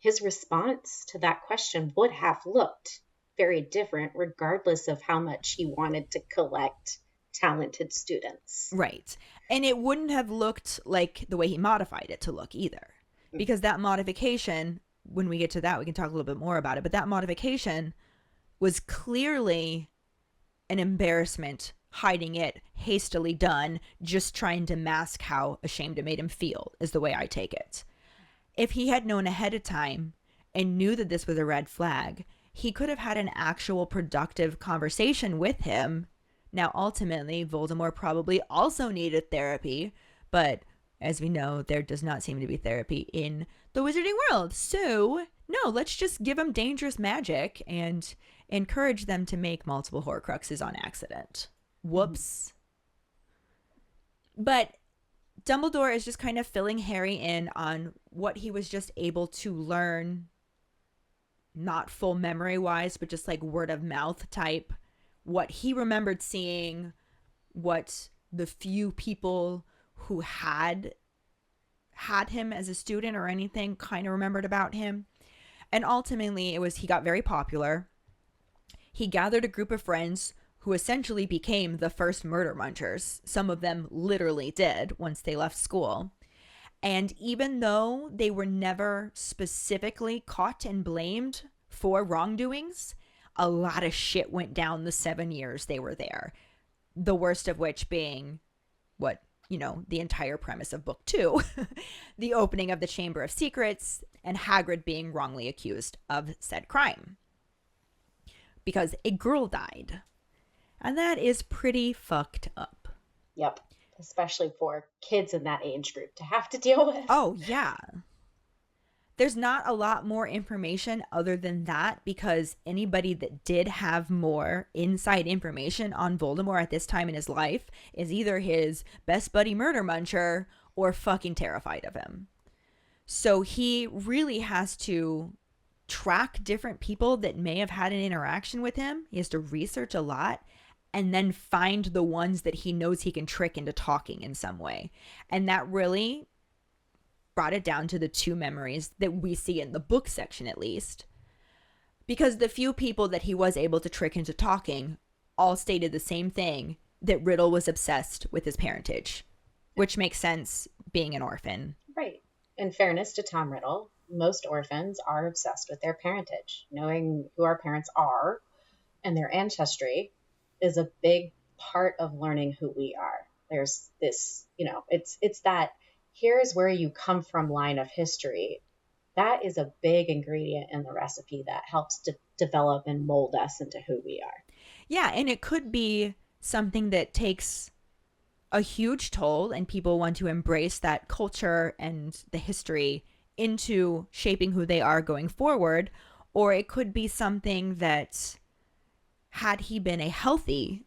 Speaker 3: his response to that question would have looked very different, regardless of how much he wanted to collect talented students.
Speaker 1: Right, and it wouldn't have looked like the way he modified it to look either, because that modification, when we get to that, we can talk a little bit more about it. But that modification was clearly an embarrassment, hiding it, hastily done, just trying to mask how ashamed it made him feel, is the way I take it. If he had known ahead of time and knew that this was a red flag, he could have had an actual productive conversation with him. Now, ultimately, Voldemort probably also needed therapy, but as we know, there does not seem to be therapy in the wizarding world. So, no, let's just give them dangerous magic and encourage them to make multiple Horcruxes on accident. Whoops. But Dumbledore is just kind of filling Harry in on what he was just able to learn, not full memory-wise, but just like word of mouth type, what he remembered seeing, what the few people who had him as a student or anything kind of remembered about him. And ultimately, he got very popular. He gathered a group of friends who essentially became the first murder munchers. Some of them literally did once they left school. And even though they were never specifically caught and blamed for wrongdoings, a lot of shit went down the 7 years they were there. The worst of which being the entire premise of book 2, the opening of the Chamber of Secrets and Hagrid being wrongly accused of said crime because a girl died. And that is pretty fucked up.
Speaker 3: Yep. Especially for kids in that age group to have to deal with.
Speaker 1: Oh, yeah. There's not a lot more information other than that, because anybody that did have more inside information on Voldemort at this time in his life is either his best buddy murder muncher or fucking terrified of him. So he really has to track different people that may have had an interaction with him. He has to research a lot and then find the ones that he knows he can trick into talking in some way. And that really brought it down to the 2 memories that we see in the book section, at least. Because the few people that he was able to trick into talking all stated the same thing, that Riddle was obsessed with his parentage, which makes sense being an orphan.
Speaker 3: Right. In fairness to Tom Riddle, most orphans are obsessed with their parentage. Knowing who our parents are and their ancestry is a big part of learning who we are. There's this, it's that here's where you come from line of history. That is a big ingredient in the recipe that helps to develop and mold us into who we are.
Speaker 1: Yeah, and it could be something that takes a huge toll and people want to embrace that culture and the history into shaping who they are going forward. Or it could be something that, had he been a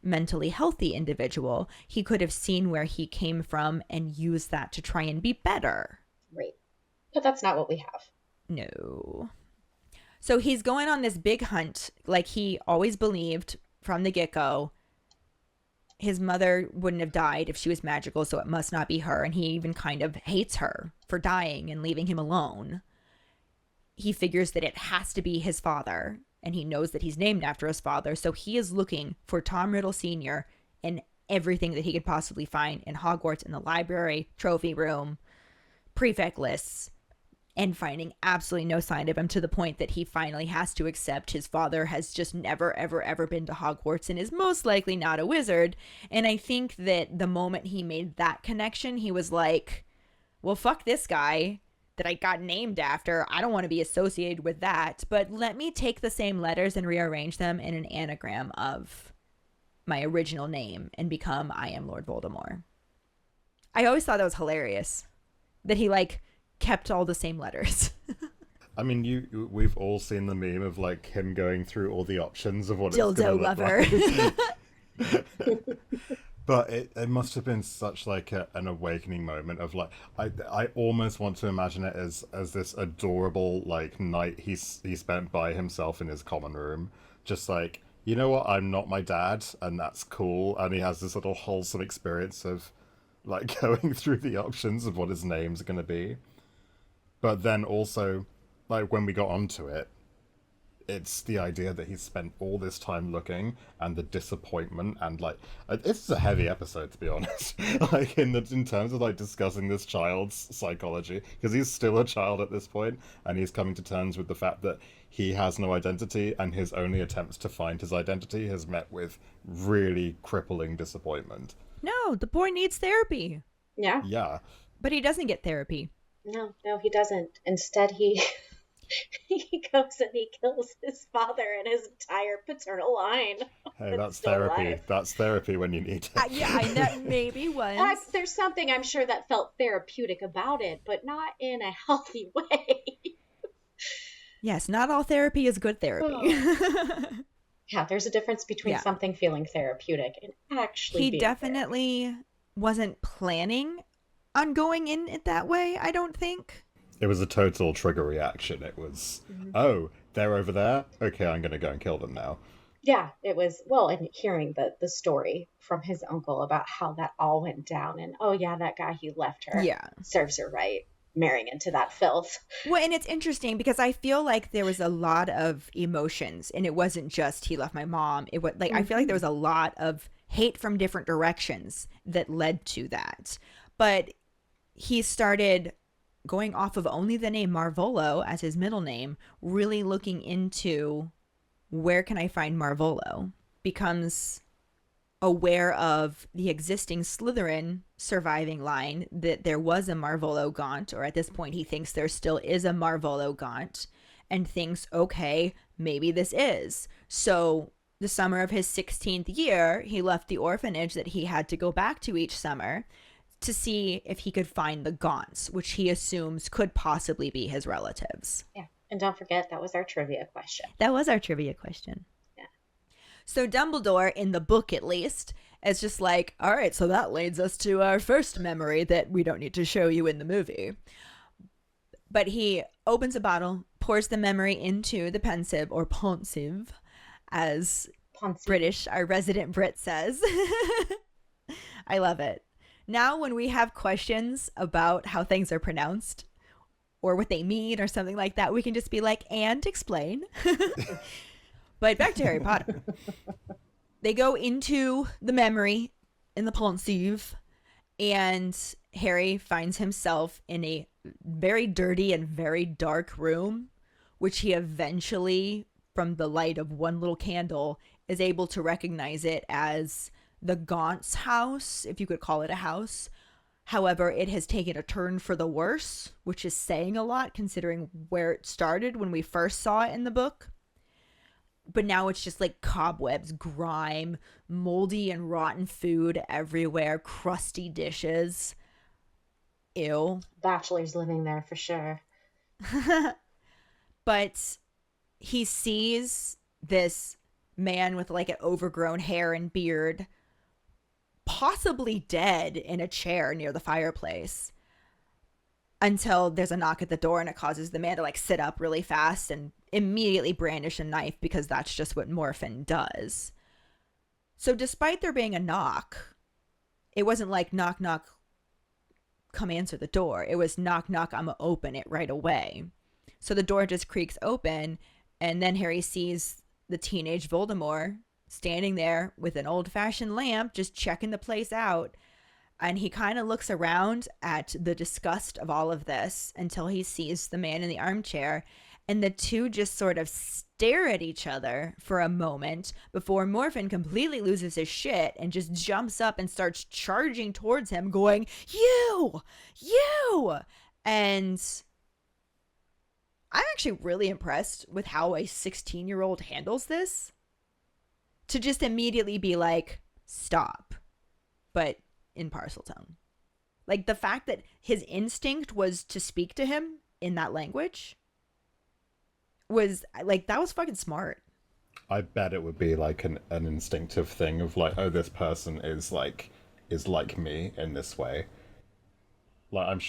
Speaker 1: mentally healthy individual, he could have seen where he came from and used that to try and be better.
Speaker 3: Right. But that's not what we have.
Speaker 1: No. So he's going on this big hunt like he always believed from the get-go. His mother wouldn't have died if she was magical, so it must not be her. And he even kind of hates her for dying and leaving him alone. He figures that it has to be his father, and he knows that he's named after his father. So he is looking for Tom Riddle Sr. in everything that he could possibly find in Hogwarts, in the library, trophy room, prefect lists, and finding absolutely no sign of him, to the point that he finally has to accept his father has just never, ever, ever been to Hogwarts and is most likely not a wizard. And I think that the moment he made that connection, he was like, well, fuck this guy that I got named after. I don't want to be associated with that, but let me take the same letters and rearrange them in an anagram of my original name and become I am Lord Voldemort. I always thought that was hilarious that he kept all the same letters.
Speaker 4: I mean, we've all seen the meme of him going through all the options of what it's
Speaker 1: Dildo
Speaker 4: gonna
Speaker 1: lover.
Speaker 4: Look like. But it must have been such an awakening moment of I almost want to imagine it as this adorable night he spent by himself in his common room, just you know what, I'm not my dad, and that's cool, and he has this little wholesome experience of going through the options of what his name's gonna be. But then also, when we got onto it, it's the idea that he's spent all this time looking, and the disappointment, and it's a heavy episode, to be honest. In terms of discussing this child's psychology, because he's still a child at this point, and he's coming to terms with the fact that he has no identity, and his only attempts to find his identity has met with really crippling disappointment.
Speaker 1: No, the boy needs therapy.
Speaker 3: Yeah.
Speaker 4: Yeah.
Speaker 1: But he doesn't get therapy.
Speaker 3: No, he doesn't. Instead, he goes and he kills his father and his entire paternal line.
Speaker 4: Hey, that's therapy.
Speaker 3: Alive.
Speaker 4: That's therapy when you need it.
Speaker 1: Yeah, I know, maybe once.
Speaker 3: There's something I'm sure that felt therapeutic about it, but not in a healthy way.
Speaker 1: Yes, not all therapy is good therapy.
Speaker 3: Oh. Yeah, there's a difference between something feeling therapeutic and actually
Speaker 1: he
Speaker 3: being
Speaker 1: definitely wasn't planning on going in it that way, I don't think.
Speaker 4: It was a total trigger reaction. It was, oh, they're over there? Okay, I'm going to go and kill them now.
Speaker 3: Yeah, it was, and hearing the story from his uncle about how that all went down, and that guy, he left her.
Speaker 1: Yeah.
Speaker 3: Serves her right, marrying into that filth.
Speaker 1: Well, and it's interesting because I feel like there was a lot of emotions, and it wasn't just he left my mom. It was I feel like there was a lot of hate from different directions that led to that. But he started going off of only the name Marvolo as his middle name, really looking into where can I find Marvolo, becomes aware of the existing Slytherin surviving line, that there was a Marvolo Gaunt, or at this point he thinks there still is a Marvolo Gaunt, and thinks, okay, maybe this is. So the summer of his 16th year, he left the orphanage that he had to go back to each summer to see if he could find the Gaunts, which he assumes could possibly be his relatives.
Speaker 3: Yeah. And don't forget, that was our trivia question.
Speaker 1: That was our trivia question.
Speaker 3: Yeah.
Speaker 1: So Dumbledore, in the book at least, is just all right, so that leads us to our first memory that we don't need to show you in the movie. But he opens a bottle, pours the memory into the pensieve, or pensieve, as British, our resident Brit says. I love it. Now when we have questions about how things are pronounced or what they mean or something like that, we can just be and explain. But back to Harry Potter. They go into the memory in the pensieve, and Harry finds himself in a very dirty and very dark room, which he eventually, from the light of one little candle, is able to recognize it as the Gaunt's house, if you could call it a house. However, it has taken a turn for the worse, which is saying a lot considering where it started when we first saw it in the book. But now it's just like cobwebs, grime, moldy and rotten food everywhere, crusty dishes. Ew.
Speaker 3: Bachelors living there for sure.
Speaker 1: But he sees this man with like an overgrown hair and beard, possibly dead, in a chair near the fireplace, until there's a knock at the door and it causes the man to like sit up really fast and immediately brandish a knife, because that's just what Morphin does. So despite there being a knock, it wasn't like knock knock, come answer the door. It was knock knock, I'm gonna open it right away. So the door just creaks open, and then Harry sees the teenage Voldemort standing there with an old-fashioned lamp, just checking the place out. And he kind of looks around at the disgust of all of this until he sees the man in the armchair, and the two just sort of stare at each other for a moment before Morphin completely loses his shit and just jumps up and starts charging towards him, going, You! And I'm actually really impressed with how a 16-year-old handles this. To just immediately be like, stop, but in Parseltongue. Like, the fact that his instinct was to speak to him in that language was, like, that was fucking smart.
Speaker 4: I bet it would be like an instinctive thing of like, oh, this person is like me in this way. Like, I'm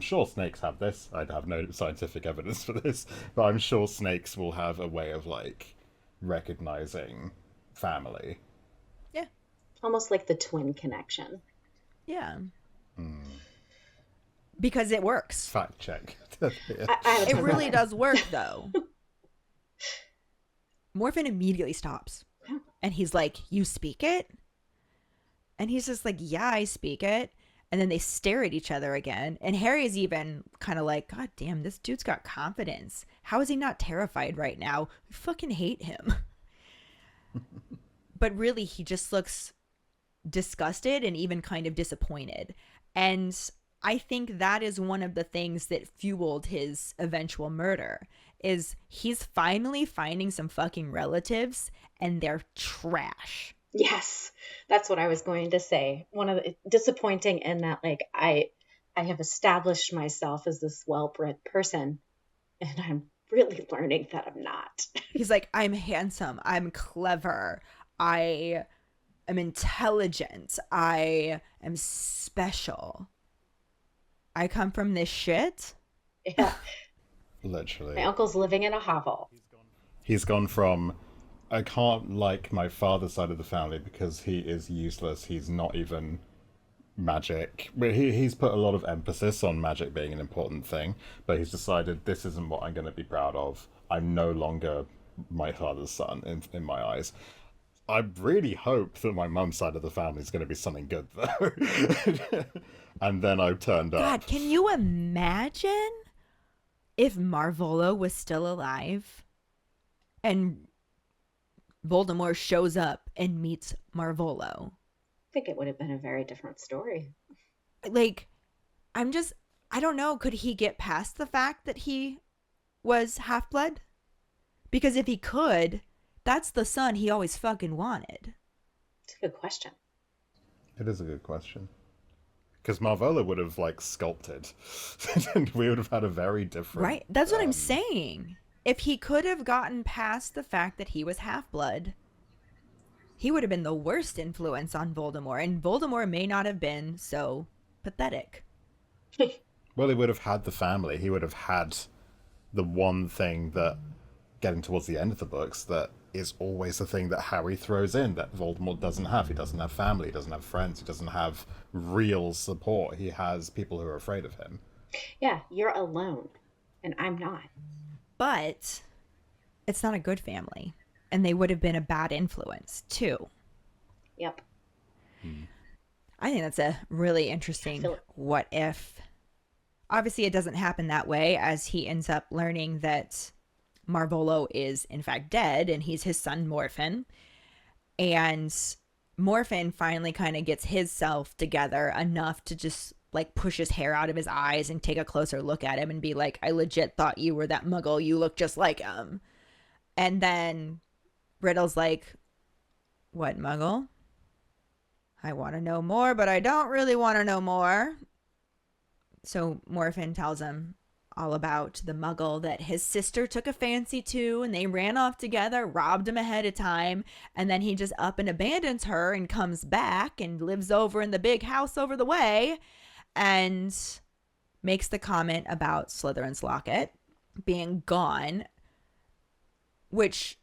Speaker 4: sure snakes have this. I'd have no scientific evidence for this, but I'm sure snakes will have a way of like recognizing family.
Speaker 1: Yeah.
Speaker 3: Almost like the twin connection.
Speaker 1: Yeah. Because it works.
Speaker 4: Fact check.
Speaker 1: It really does work, though. Morphin immediately stops. And he's like, you speak it? And he's just like, yeah, I speak it. And then they stare at each other again. And Harry's even kind of like, God damn, this dude's got confidence. How is he not terrified right now? I fucking hate him. But really, he just looks disgusted and even kind of disappointed. And I think that is one of the things that fueled his eventual murder, is he's finally finding some fucking relatives and they're trash.
Speaker 3: Yes, that's what I was going to say. One of the disappointing in that, like, I have established myself as this well-bred person, and I'm really learning that I'm not.
Speaker 1: He's like, I'm handsome, I'm clever, I am intelligent, I am special. I come from this shit?
Speaker 3: Yeah.
Speaker 4: Literally.
Speaker 3: My uncle's living in a hovel.
Speaker 4: He's gone from, I can't like my father's side of the family because he is useless, he's not even magic. But he's put a lot of emphasis on magic being an important thing, but he's decided this isn't what I'm going to be proud of. I'm no longer my father's son in my eyes. I really hope that my mum's side of the family is going to be something good, though. And then I turned up.
Speaker 1: God, can you imagine if Marvolo was still alive and Voldemort shows up and meets Marvolo?
Speaker 3: I think it would have been a very different story.
Speaker 1: Like, I don't know, could he get past the fact that he was half-blood? Because if he could, that's the son he always fucking wanted.
Speaker 3: It's a good question.
Speaker 4: It is a good question. Because Marvolo would have, like, sculpted. And we would have had a very different...
Speaker 1: Right? That's what I'm saying. If he could have gotten past the fact that he was half-blood, he would have been the worst influence on Voldemort. And Voldemort may not have been so pathetic.
Speaker 4: Well, he would have had the family. He would have had the one thing that, getting towards the end of the books, that is always the thing that Harry throws in that Voldemort doesn't have. He doesn't have family, he doesn't have friends, he doesn't have real support. He has people who are afraid of him.
Speaker 3: Yeah, you're alone, and I'm not.
Speaker 1: But it's not a good family, and they would have been a bad influence, too.
Speaker 3: Yep.
Speaker 1: I think that's a really interesting what if. Obviously, it doesn't happen that way, as he ends up learning that Marvolo is in fact dead and he's his son Morphin. And Morphin finally kind of gets his self together enough to just like push his hair out of his eyes and take a closer look at him and be like, I legit thought you were that muggle. You look just like him. And then Riddle's like, what muggle? I want to know more, but I don't really want to know more. So Morphin tells him all about the muggle that his sister took a fancy to, and they ran off together, robbed him ahead of time, and then he just up and abandons her and comes back and lives over in the big house over the way and makes the comment about Slytherin's locket being gone, which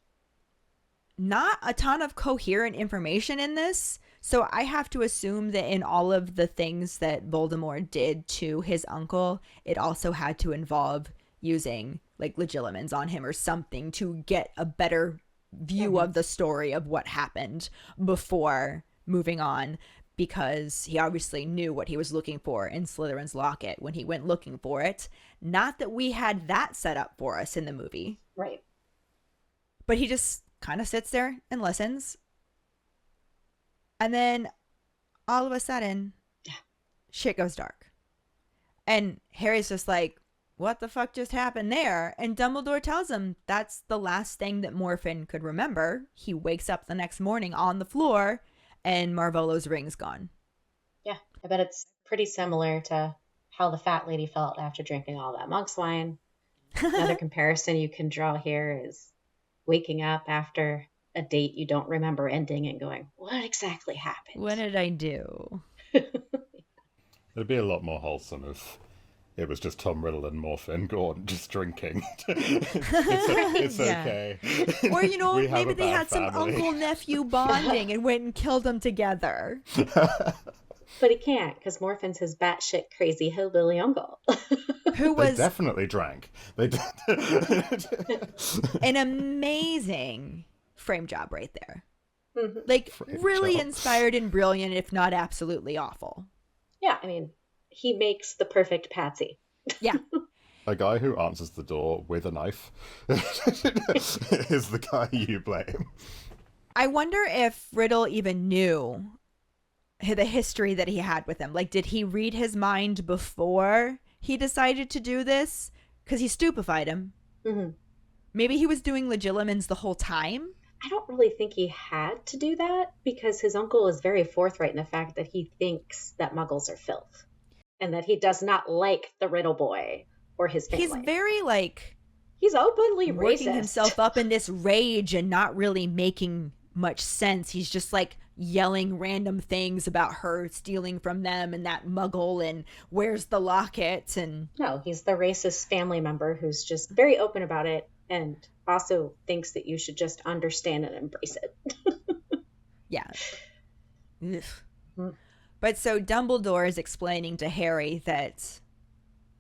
Speaker 1: not a ton of coherent information in this. So I have to assume that in all of the things that Voldemort did to his uncle, it also had to involve using like legilimens on him or something to get a better view of the story of what happened before moving on, because he obviously knew what he was looking for in Slytherin's locket when he went looking for it. Not that we had that set up for us in the movie.
Speaker 3: Right.
Speaker 1: But he just kind of sits there and listens. And then all of a sudden, shit goes dark. And Harry's just like, what the fuck just happened there? And Dumbledore tells him that's the last thing that Morphin could remember. He wakes up the next morning on the floor and Marvolo's ring's gone.
Speaker 3: Yeah, I bet it's pretty similar to how the fat lady felt after drinking all that monk's wine. Another comparison you can draw here is waking up after a date you don't remember ending and going, what exactly happened?
Speaker 1: What did I do?
Speaker 4: It'd be a lot more wholesome if it was just Tom Riddle and Morphin Gordon just drinking. It's okay.
Speaker 1: Or, you know,
Speaker 4: We have
Speaker 1: maybe
Speaker 4: a
Speaker 1: they
Speaker 4: bad
Speaker 1: had some
Speaker 4: family.
Speaker 1: uncle-nephew bonding and went and killed them together.
Speaker 3: But he can't, because Morphin's his batshit crazy hillbilly uncle.
Speaker 1: Who
Speaker 4: They
Speaker 1: was
Speaker 4: definitely drank. They did.
Speaker 1: an amazing frame job right there.
Speaker 3: Mhm.
Speaker 1: Like,
Speaker 4: Frame
Speaker 1: really
Speaker 4: job.
Speaker 1: inspired and brilliant, if not absolutely awful.
Speaker 3: Yeah, I mean, he makes the perfect patsy.
Speaker 1: Yeah.
Speaker 4: A guy who answers the door with a knife is the guy you blame.
Speaker 1: I wonder if Riddle even knew the history that he had with him. Like, did he read his mind before he decided to do this? Because he stupefied him.
Speaker 3: Mm-hmm.
Speaker 1: Maybe he was doing legilimens the whole time.
Speaker 3: I don't really think he had to do that, because his uncle is very forthright in the fact that he thinks that muggles are filth and that he does not like the Riddle boy or his family.
Speaker 1: He's very, like,
Speaker 3: He's openly
Speaker 1: working
Speaker 3: racist.
Speaker 1: himself up in this rage and not really making much sense. He's just, like, yelling random things about her stealing from them and that muggle and where's the locket and...
Speaker 3: No, he's the racist family member who's just very open about it and also thinks that you should just understand and embrace it.
Speaker 1: Yeah. Ugh.
Speaker 3: Mm.
Speaker 1: But so Dumbledore is explaining to Harry that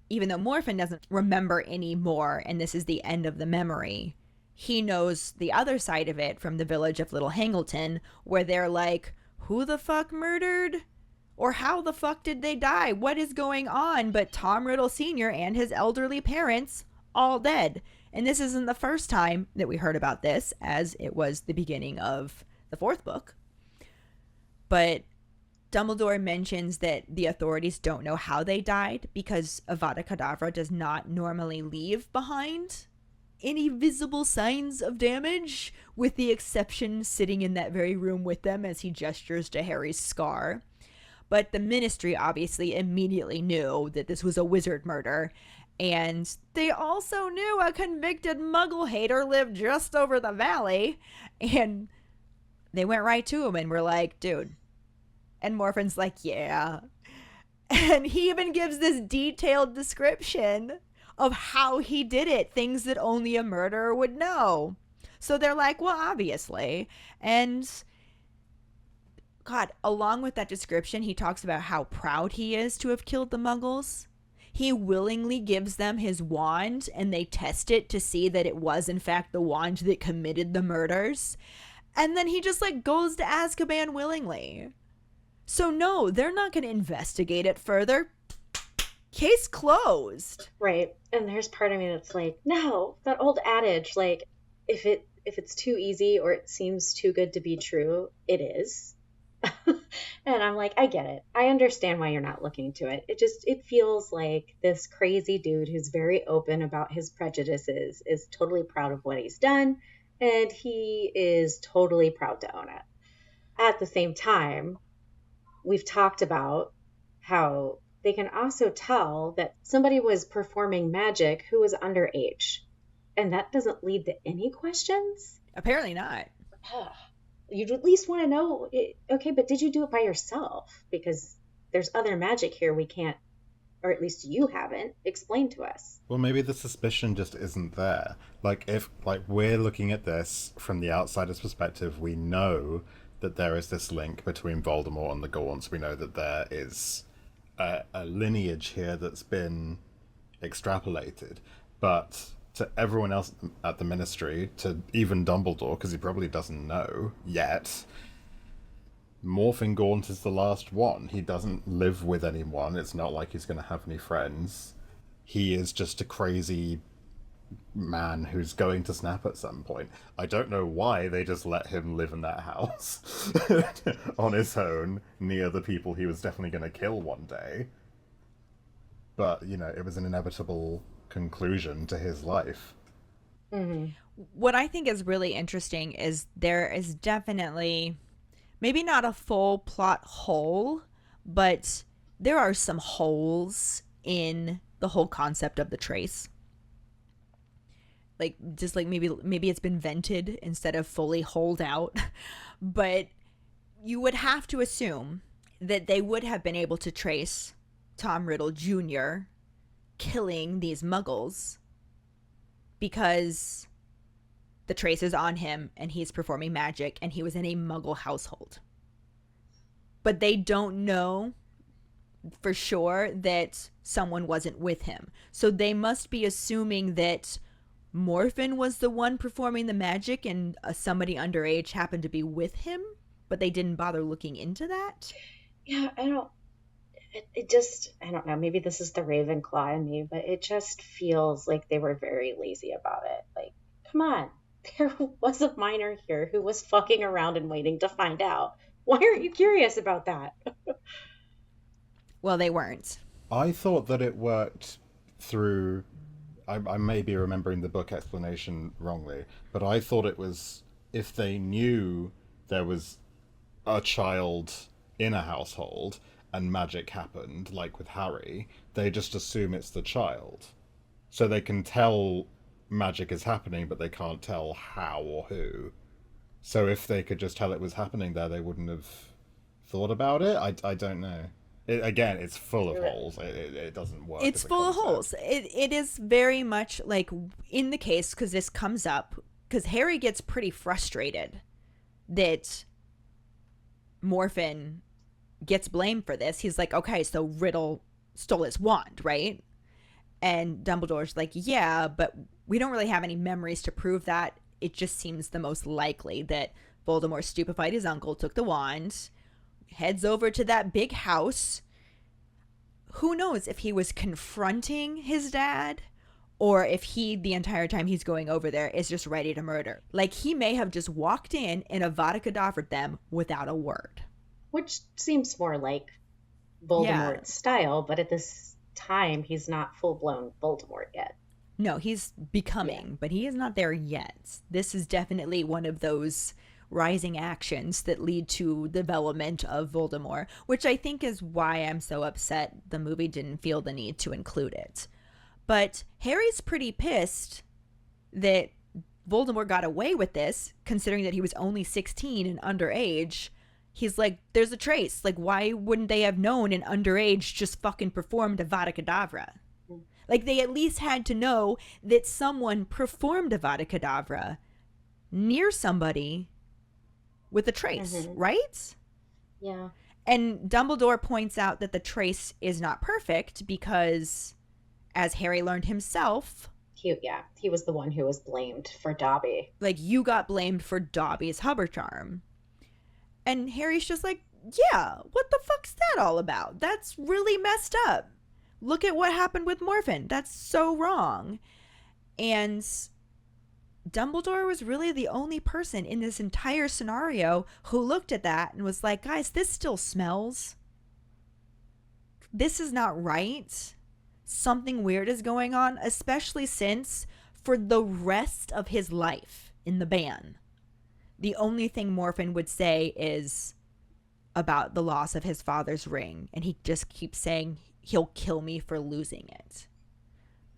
Speaker 1: even though Morphin doesn't remember anymore, and this is the end of the memory, he knows the other side of it from the village of Little Hangleton, where they're like, who the fuck murdered? Or how the fuck did they die? What is going on? But Tom Riddle Sr. and his elderly parents all dead. And this isn't the first time that we heard about this, as it was the beginning of the fourth book. But Dumbledore mentions that the authorities don't know how they died because Avada Kedavra does not normally leave behind any visible signs of damage, with the exception sitting in that very room with them as he gestures to Harry's scar. But the Ministry obviously immediately knew that this was a wizard murder, and they also knew a convicted muggle hater lived just over the valley, and they went right to him and were like, dude. And Morphin's like, yeah. And he even gives this detailed description of how he did it, things that only a murderer would know. So they're like, well, obviously. And God, along with that description, he talks about how proud he is to have killed the muggles. He willingly gives them his wand and they test it to see that it was in fact the wand that committed the murders. And then he just like goes to Azkaban willingly. So no, they're not going to investigate it further. Case closed.
Speaker 3: Right. And there's part of me that's like, no, that old adage, like, if it's too easy or it seems too good to be true, it is. And I'm like, I get it. I understand why you're not looking to it. It feels like this crazy dude who's very open about his prejudices is totally proud of what he's done, and he is totally proud to own it. At the same time, we've talked about how they can also tell that somebody was performing magic who was underage. And that doesn't lead to any questions?
Speaker 1: Apparently not.
Speaker 3: You'd at least want to know, okay, but did you do it by yourself? Because there's other magic here we can't, or at least you haven't, explained to us.
Speaker 4: Well, maybe the suspicion just isn't there. Like, if we're looking at this from the outsider's perspective, we know that there is this link between Voldemort and the Gaunts. We know that there is a lineage here that's been extrapolated. But to everyone else at the Ministry, to even Dumbledore, because he probably doesn't know yet, Morphing Gaunt is the last one. He doesn't live with anyone. It's not like he's going to have any friends. He is just a crazy man who's going to snap at some point. I don't know why they just let him live in that house on his own, near the people he was definitely going to kill one day. But, it was an inevitable conclusion to his life.
Speaker 1: Mm-hmm. What I think is really interesting is there is definitely, maybe not a full plot hole, but there are some holes in the whole concept of the trace. Maybe it's been vented instead of fully holed out. But you would have to assume that they would have been able to trace Tom Riddle Jr. killing these muggles because the trace is on him and he's performing magic and he was in a muggle household. But they don't know for sure that someone wasn't with him. So they must be assuming that Morphin was the one performing the magic and somebody underage happened to be with him, but they didn't bother looking into that.
Speaker 3: Yeah, I don't know, maybe this is the Ravenclaw in me, but it just feels like they were very lazy about it. Like, come on, there was a minor here who was fucking around and waiting to find out. Why aren't you curious about that?
Speaker 1: Well, they weren't.
Speaker 4: I thought that it worked through... I may be remembering the book explanation wrongly, but I thought it was if they knew there was a child in a household and magic happened, like with Harry, they just assume it's the child. So they can tell magic is happening, but they can't tell how or who. So if they could just tell it was happening there, they wouldn't have thought about it? I don't know. Again, it's full of holes. It doesn't work.
Speaker 1: It's full of holes. It is very much like in the case, because this comes up, because Harry gets pretty frustrated that Morphin gets blamed for this. He's like, okay, so Riddle stole his wand, right? And Dumbledore's like, yeah, but we don't really have any memories to prove that. It just seems the most likely that Voldemort stupefied his uncle, took the wand, heads over to that big house. Who knows if he was confronting his dad or if he, the entire time he's going over there, is just ready to murder. Like, he may have just walked in and Avada Kedavra'd them without a word.
Speaker 3: Which seems more like Voldemort's style, but at this time, he's not full-blown Voldemort yet.
Speaker 1: No, he's becoming, but he is not there yet. This is definitely one of those rising actions that lead to development of Voldemort, which I think is why I'm so upset the movie didn't feel the need to include it. But Harry's pretty pissed that Voldemort got away with this, considering that he was only 16 and underage. He's like, there's a trace. Like, why wouldn't they have known an underage just fucking performed Avada Kedavra? Like, they at least had to know that someone performed Avada Kedavra near somebody with a trace, right?
Speaker 3: Yeah.
Speaker 1: And Dumbledore points out that the trace is not perfect because, as Harry learned himself...
Speaker 3: He was the one who was blamed for Dobby.
Speaker 1: Like, you got blamed for Dobby's Hubber charm. And Harry's just like, Yeah, what the fuck's that all about? That's really messed up. Look at what happened with Morphin. That's so wrong. And Dumbledore was really the only person in this entire scenario who looked at that and was like, guys, this still smells. This is not right. Something weird is going on, especially since for the rest of his life in the ban, the only thing Morphin would say is about the loss of his father's ring. And he just keeps saying he'll kill me for losing it.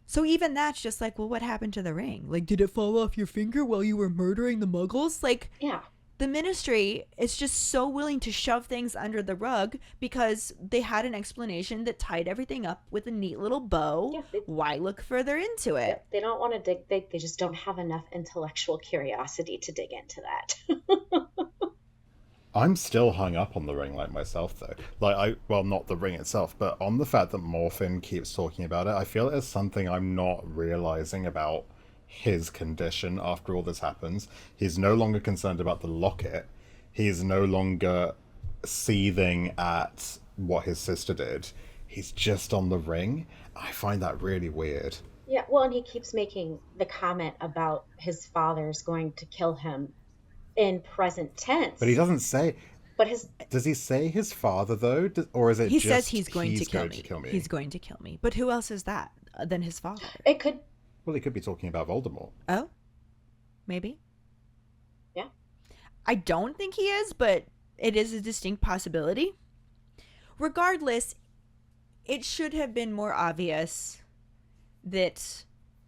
Speaker 1: So even that's just like, well, what happened to the ring? Like, did it fall off your finger while you were murdering the muggles? Like,
Speaker 3: Yeah.
Speaker 1: the Ministry is just so willing to shove things under the rug because they had an explanation that tied everything up with a neat little bow.
Speaker 3: Yeah,
Speaker 1: Why look further into it?
Speaker 3: They don't want to dig. They just don't have enough intellectual curiosity to dig into that.
Speaker 4: I'm still hung up on the ring like myself, though. Well, not the ring itself, but on the fact that Morphin keeps talking about it. I feel it's something I'm not realizing about his condition after all this happens. He's no longer concerned about the locket. He's no longer seething at what his sister did. He's just on the ring. I find that really weird.
Speaker 3: Yeah, well, and he keeps making the comment about his father's going to kill him in present tense.
Speaker 4: But he doesn't say...
Speaker 3: But
Speaker 4: Does he say his father, though? Or is it
Speaker 1: He
Speaker 4: just...
Speaker 1: says he's going to kill me.
Speaker 4: me?
Speaker 1: He's going to kill me. But who else is that than his father?
Speaker 3: it could...
Speaker 4: Well, he could be talking about Voldemort.
Speaker 1: Oh, maybe.
Speaker 3: Yeah.
Speaker 1: I don't think he is, but it is a distinct possibility. Regardless, it should have been more obvious that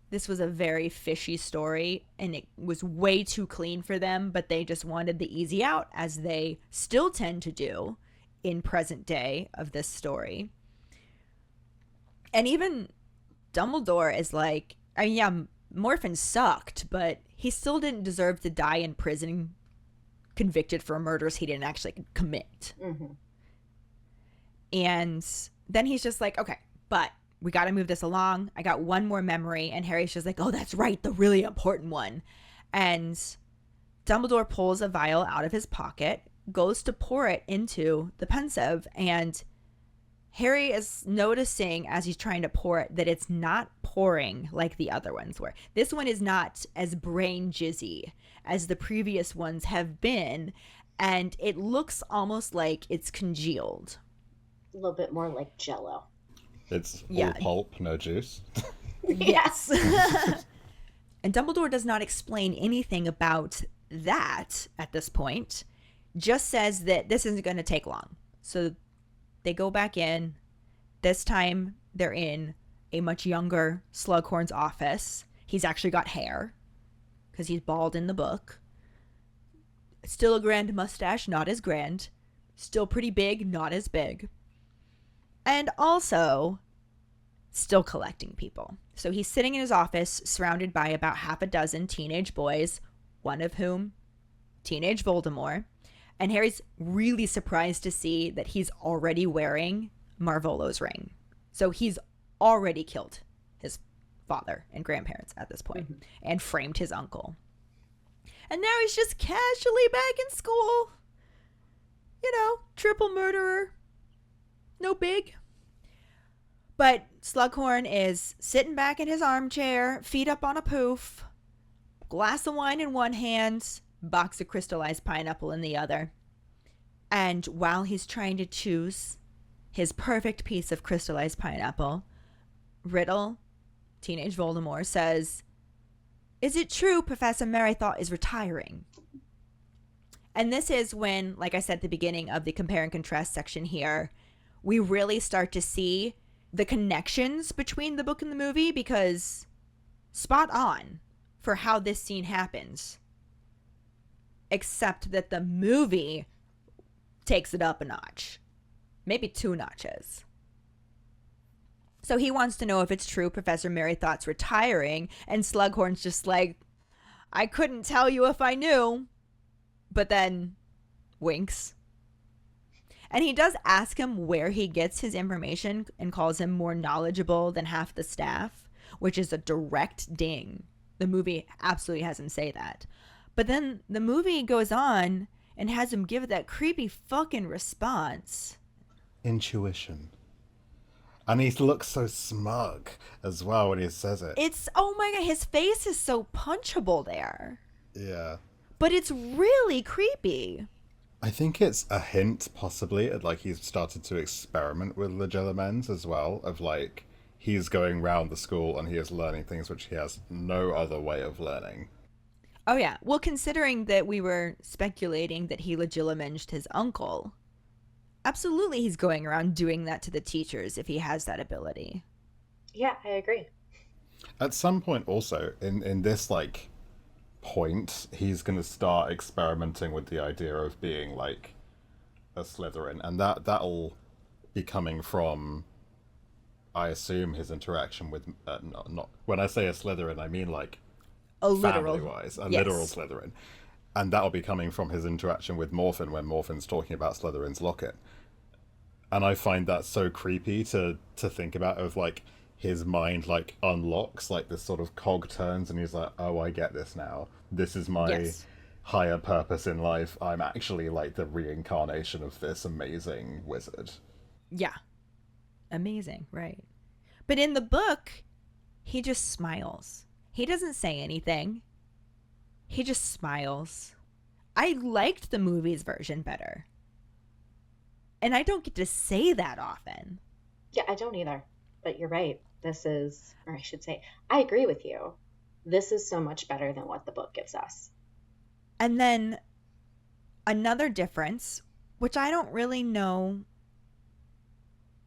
Speaker 1: this was a very fishy story and it was way too clean for them, but they just wanted the easy out, as they still tend to do in present day of this story. And even Dumbledore is like, yeah, Morphin sucked, but he still didn't deserve to die in prison convicted for murders he didn't actually commit.
Speaker 3: Mm-hmm.
Speaker 1: And then he's just like, okay, but we got to move this along. I got one more memory. And Harry's just like, oh, that's right, the really important one. And Dumbledore pulls a vial out of his pocket, goes to pour it into the pensieve, and Harry is noticing as he's trying to pour it that it's not pouring like the other ones were. This one is not as brain jizzy as the previous ones have been, and it looks almost like it's congealed.
Speaker 3: A little bit more like Jell-O.
Speaker 4: It's all pulp, no juice.
Speaker 1: Yes. And Dumbledore does not explain anything about that at this point. Just says that this isn't going to take long. So they go back in. This time they're in a much younger Slughorn's office. He's actually got hair because he's bald in the book. Still a grand mustache, not as grand. Still pretty big, not as big. And also still collecting people. So he's sitting in his office surrounded by about half a dozen teenage boys, one of whom teenage Voldemort. And Harry's really surprised to see that he's already wearing Marvolo's ring. So he's already killed his father and grandparents at this point, and framed his uncle. And now he's just casually back in school. You know, triple murderer. No big. But Slughorn is sitting back in his armchair, feet up on a poof, glass of wine in one hand, box of crystallized pineapple in the other. And while he's trying to choose his perfect piece of crystallized pineapple, Riddle, teenage Voldemort, says, "Is it true Professor Merrythought is retiring?" And this is when, like I said at the beginning of the compare and contrast section here, we really start to see the connections between the book and the movie, because spot on for how this scene happens. Except that the movie takes it up a notch. Maybe 2 notches. So he wants to know if it's true Professor Merrythought's retiring, and Slughorn's just like, I couldn't tell you if I knew. But then winks. And he does ask him where he gets his information and calls him more knowledgeable than half the staff, which is a direct ding. The movie absolutely has him say that. But then the movie goes on and has him give that creepy fucking response.
Speaker 4: Intuition. And he looks so smug as well when he says it.
Speaker 1: It's, oh my god, his face is so punchable there.
Speaker 4: Yeah.
Speaker 1: But it's really creepy.
Speaker 4: I think it's a hint, possibly, at like he's started to experiment with Legilimens as well, of like he's going round the school and he is learning things which he has no other way of learning.
Speaker 1: Oh yeah, well, considering that we were speculating that he legilimenged his uncle, absolutely he's going around doing that to the teachers if he has that ability.
Speaker 3: Yeah, I agree.
Speaker 4: At some point also, in this like point, he's going to start experimenting with the idea of being like a Slytherin, and that'll be coming from, I assume, his interaction with not when I say a Slytherin I mean like
Speaker 1: A literal,
Speaker 4: family-wise, a
Speaker 1: yes.
Speaker 4: literal Slytherin, and that'll be coming from his interaction with Morphin when Morphin's talking about Slytherin's locket. And I find that so creepy to think about, of like his mind like unlocks, like this sort of cog turns and he's like, oh, I get this now. This is my
Speaker 1: Yes.
Speaker 4: higher purpose in life. I'm actually like the reincarnation of this amazing wizard.
Speaker 1: Yeah. Amazing, right. But in the book, he just smiles. He doesn't say anything. He just smiles. I liked the movie's version better. And I don't get to say that often.
Speaker 3: Yeah, I don't either. But you're right. This is, or I should say, I agree with you. This is so much better than what the book gives us.
Speaker 1: And then another difference, which I don't really know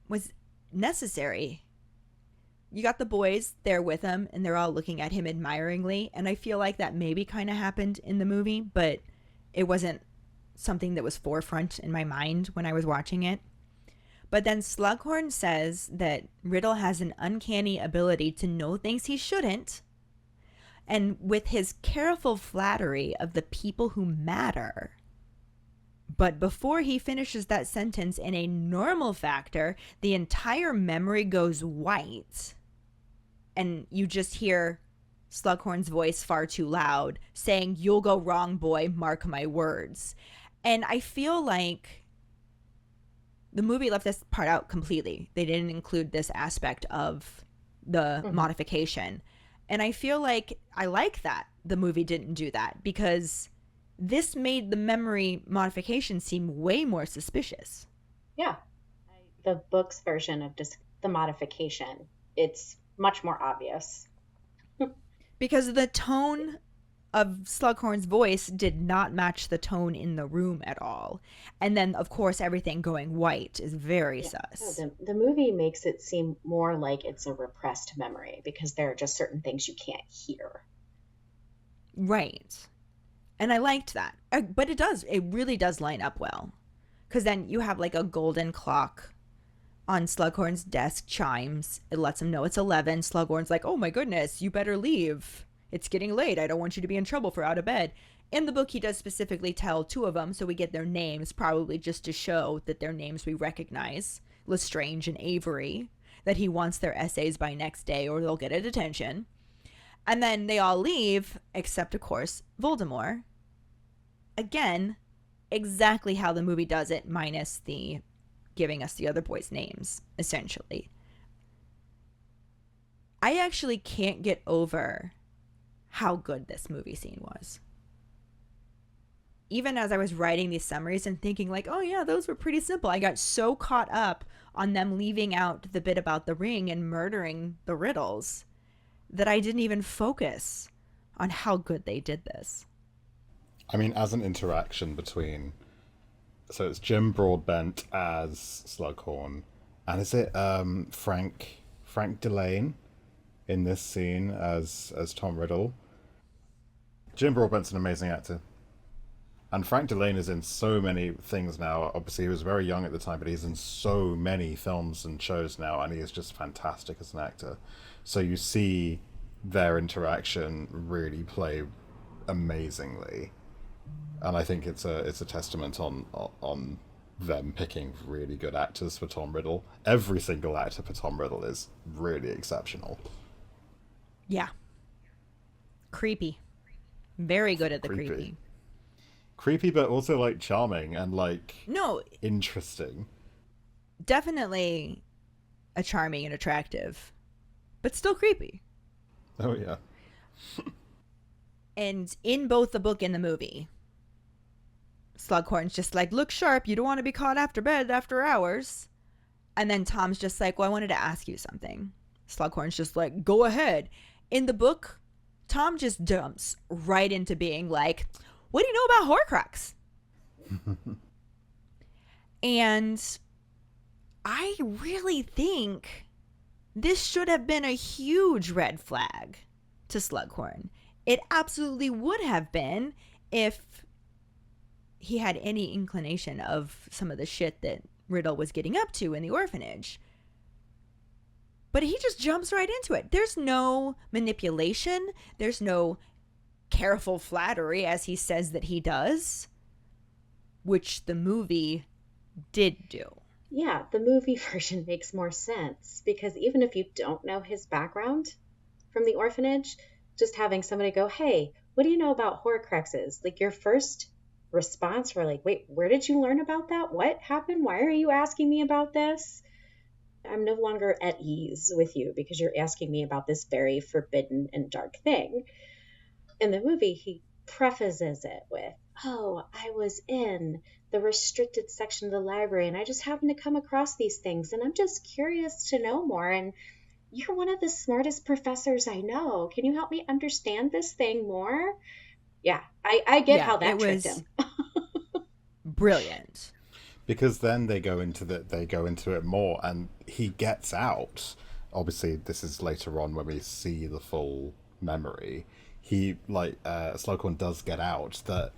Speaker 1: was necessary. You got the boys there with him, and they're all looking at him admiringly. And I feel like that maybe kind of happened in the movie, but it wasn't something that was forefront in my mind when I was watching it. But then Slughorn says that Riddle has an uncanny ability to know things he shouldn't. And with his careful flattery of the people who matter. But before he finishes that sentence in a normal factor, the entire memory goes white. And you just hear Slughorn's voice far too loud saying, "You'll go wrong, boy, mark my words." And I feel like the movie left this part out completely. They didn't include this aspect of the modification. And I feel like I like that the movie didn't do that, because this made the memory modification seem way more suspicious.
Speaker 3: Yeah. The book's version of just the modification, it's much more obvious.
Speaker 1: Because the tone of Slughorn's voice did not match the tone in the room at all. And then, of course, everything going white is very sus.
Speaker 3: No, the movie makes it seem more like it's a repressed memory because there are just certain things you can't hear.
Speaker 1: Right. And I liked that. But it really does line up well. Because then you have like a golden clock on Slughorn's desk chimes. It lets him know it's 11. Slughorn's like, oh my goodness, you better leave. It's getting late. I don't want you to be in trouble for out of bed. In the book, he does specifically tell two of them, so we get their names, probably just to show that they're names we recognize, Lestrange and Avery, that he wants their essays by next day or they'll get a detention. And then they all leave, except, of course, Voldemort. Again, exactly how the movie does it, minus the giving us the other boys' names, essentially. I actually can't get over how good this movie scene was. Even as I was writing these summaries and thinking like, oh yeah, those were pretty simple, I got so caught up on them leaving out the bit about the ring and murdering the Riddles that I didn't even focus on how good they did this.
Speaker 4: I mean, as an interaction between, so it's Jim Broadbent as Slughorn, and is it Frank Delane in this scene as Tom Riddle? Jim Broadbent's an amazing actor. And Frank Delane is in so many things now. Obviously, he was very young at the time, but he's in so many films and shows now, and he is just fantastic as an actor. So you see their interaction really play amazingly. And I think it's a testament on them picking really good actors for Tom Riddle. Every single actor for Tom Riddle is really exceptional.
Speaker 1: Yeah. Creepy. Very good at the creepy.
Speaker 4: Creepy, but also like charming and like
Speaker 1: No,
Speaker 4: interesting.
Speaker 1: definitely a charming and attractive, but still creepy.
Speaker 4: Oh yeah.
Speaker 1: And in both the book and the movie, Slughorn's just like, look sharp, you don't want to be caught after bed after hours. And then Tom's just like, well, I wanted to ask you something. Slughorn's just like, go ahead. In the book, Tom just jumps right into being like, what do you know about Horcrux? And I really think this should have been a huge red flag to Slughorn. It absolutely would have been if he had any inclination of some of the shit that Riddle was getting up to in the orphanage. But he just jumps right into it. There's no manipulation. There's no careful flattery, as he says that he does, which the movie did do.
Speaker 3: Yeah, the movie version makes more sense because even if you don't know his background from the orphanage, just having somebody go, hey, what do you know about Horcruxes? Like your first response for like, wait, where did you learn about that? What happened? Why are you asking me about this? I'm no longer at ease with you because you're asking me about this very forbidden and dark thing. In the movie, he prefaces it with, oh, I was in the restricted section of the library and I just happened to come across these things and I'm just curious to know more. And you're one of the smartest professors I know. Can you help me understand this thing more? Yeah, I get how that tricked him.
Speaker 1: Brilliant.
Speaker 4: Because then they go into it more, and he gets out. Obviously, this is later on when we see the full memory. He Slughorn does get out that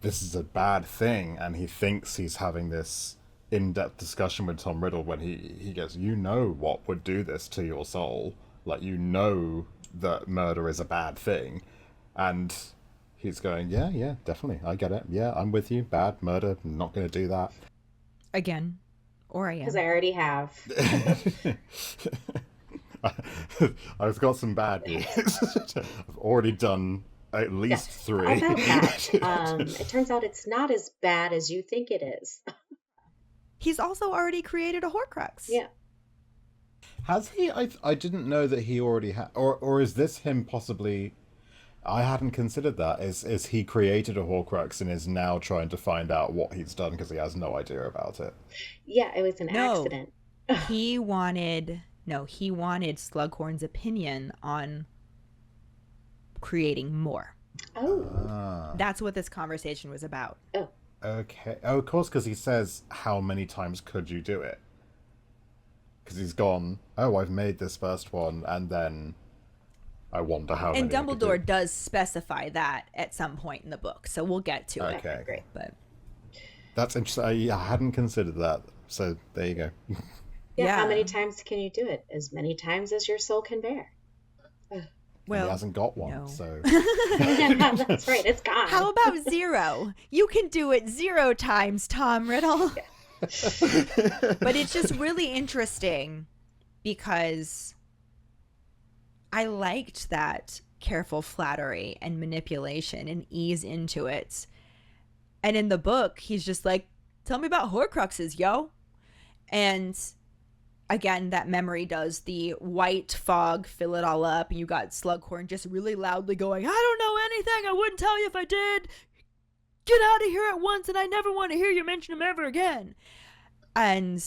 Speaker 4: this is a bad thing, and he thinks he's having this in-depth discussion with Tom Riddle when he goes, you know what would do this to your soul, like you know that murder is a bad thing, and he's going, yeah, definitely, I get it, yeah, I'm with you, bad murder, not gonna do that
Speaker 1: again, or I am,
Speaker 3: because I already have.
Speaker 4: I've got some bad news. I've already done at least 3.
Speaker 3: About that, it turns out it's not as bad as you think it is.
Speaker 1: He's also already created a Horcrux.
Speaker 3: Yeah.
Speaker 4: Has he? I didn't know that he already had. Or is this him possibly? I hadn't considered that. Is he created a Horcrux and is now trying to find out what he's done because he has no idea about it?
Speaker 3: Yeah, it was an accident.
Speaker 1: he wanted Slughorn's opinion on creating more.
Speaker 3: Oh.
Speaker 1: That's what this conversation was about.
Speaker 3: Oh.
Speaker 4: Okay. Oh, of course, because he says, how many times could you do it? Because he's gone, oh, I've made this first one, and then I wonder how many.
Speaker 1: And Dumbledore does specify that at some point in the book, so we'll get to it.
Speaker 4: Okay,
Speaker 1: great. But
Speaker 4: that's interesting. I hadn't considered that, so there you go.
Speaker 3: Yeah, how many times can you do it? As many times as your soul can bear.
Speaker 1: Well,
Speaker 4: he hasn't got one,
Speaker 1: no.
Speaker 4: so.
Speaker 3: That's right, it's gone.
Speaker 1: How about 0? You can do it 0 times, Tom Riddle. But it's just really interesting because I liked that careful flattery and manipulation and ease into it. And in the book, he's just like, tell me about Horcruxes, yo. And again, that memory does the white fog fill it all up, and you got Slughorn just really loudly going, I don't know anything, I wouldn't tell you if I did. Get out of here at once, and I never want to hear you mention him ever again. And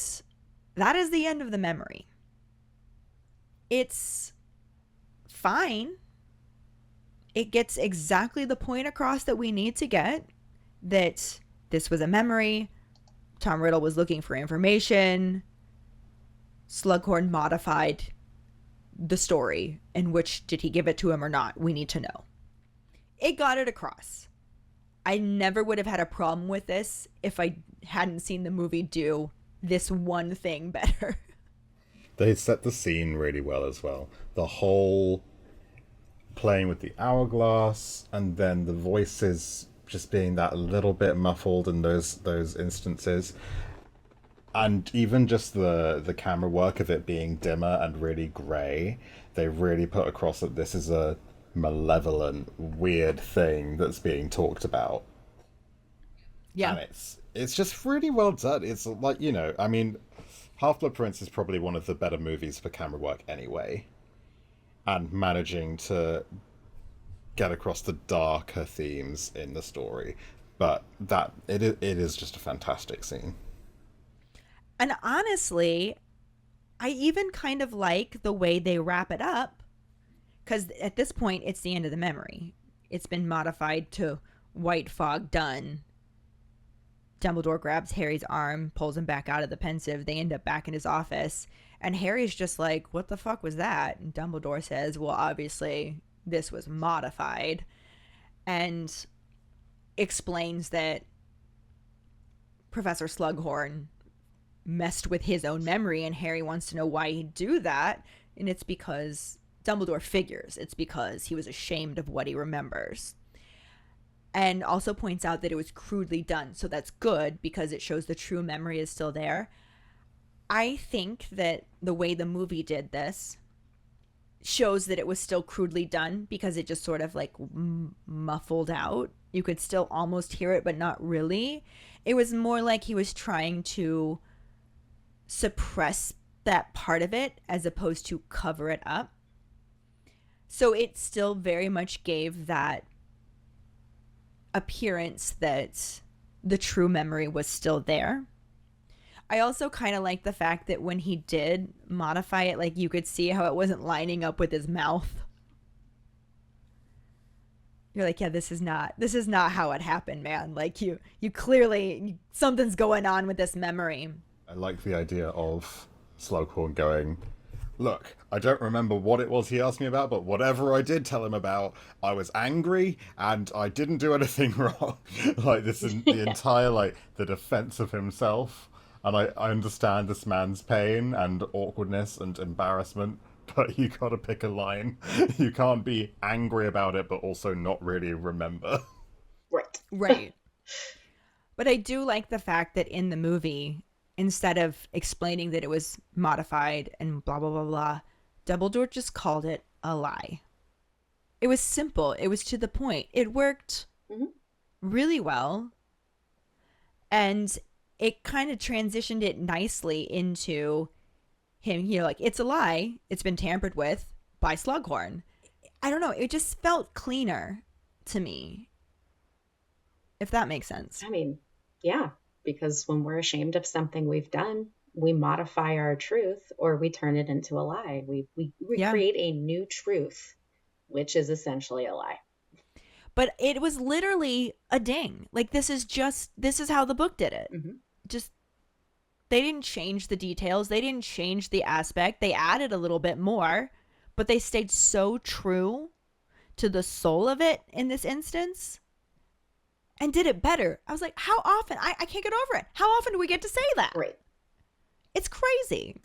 Speaker 1: that is the end of the memory. It's fine. It gets exactly the point across that we need to get, that this was a memory. Tom Riddle was looking for information. Slughorn modified the story. In which, did he give it to him or not? We need to know. It got it across. I never would have had a problem with this if I hadn't seen the movie do this one thing better.
Speaker 4: They set the scene really well as well. The whole playing with the hourglass, and then the voices just being that little bit muffled in those instances. And even just the camera work of it being dimmer and really grey, they really put across that this is a malevolent, weird thing that's being talked about.
Speaker 1: Yeah.
Speaker 4: And it's just really well done. It's like, I mean, Half-Blood Prince is probably one of the better movies for camera work anyway. And managing to get across the darker themes in the story. But it is just a fantastic scene.
Speaker 1: And honestly, I even kind of like the way they wrap it up, because at this point, it's the end of the memory. It's been modified to white fog done. Dumbledore grabs Harry's arm, pulls him back out of the pensive. They end up back in his office. And Harry's just like, what the fuck was that? And Dumbledore says, well, obviously, this was modified. And explains that Professor Slughorn messed with his own memory, and Harry wants to know why he'd do that. And it's because Dumbledore figures it's because he was ashamed of what he remembers. And also points out that it was crudely done. So that's good because it shows the true memory is still there. I think that the way the movie did this shows that it was still crudely done because it just sort of like muffled out. You could still almost hear it, but not really. It was more like he was trying to suppress that part of it as opposed to cover it up. So it still very much gave that appearance that the true memory was still there. I also kind of like the fact that when he did modify it, like you could see how it wasn't lining up with his mouth. You're like, yeah, this is not how it happened, man. Like you clearly, something's going on with this memory.
Speaker 4: I like the idea of Slughorn going, look, I don't remember what it was he asked me about, but whatever I did tell him about, I was angry and I didn't do anything wrong. Like this is the entire, like, the defense of himself. And I understand this man's pain and awkwardness and embarrassment, but you gotta pick a line. You can't be angry about it, but also not really remember.
Speaker 1: Right. But I do like the fact that in the movie, instead of explaining that it was modified and blah, blah, blah, blah, Dumbledore just called it a lie. It was simple. It was to the point. It worked really well. And it kind of transitioned it nicely into him, like, it's a lie. It's been tampered with by Slughorn. I don't know. It just felt cleaner to me, if that makes sense.
Speaker 3: I mean, yeah, because when we're ashamed of something we've done, we modify our truth or we turn it into a lie. We create a new truth, which is essentially a lie.
Speaker 1: But it was literally a ding. Like, this is how the book did it.
Speaker 3: Mm-hmm.
Speaker 1: Just, they didn't change the details. They didn't change the aspect. They added a little bit more, but they stayed so true to the soul of it in this instance and did it better. I was like, how often? I can't get over it. How often do we get to say that?
Speaker 3: Right.
Speaker 1: It's crazy.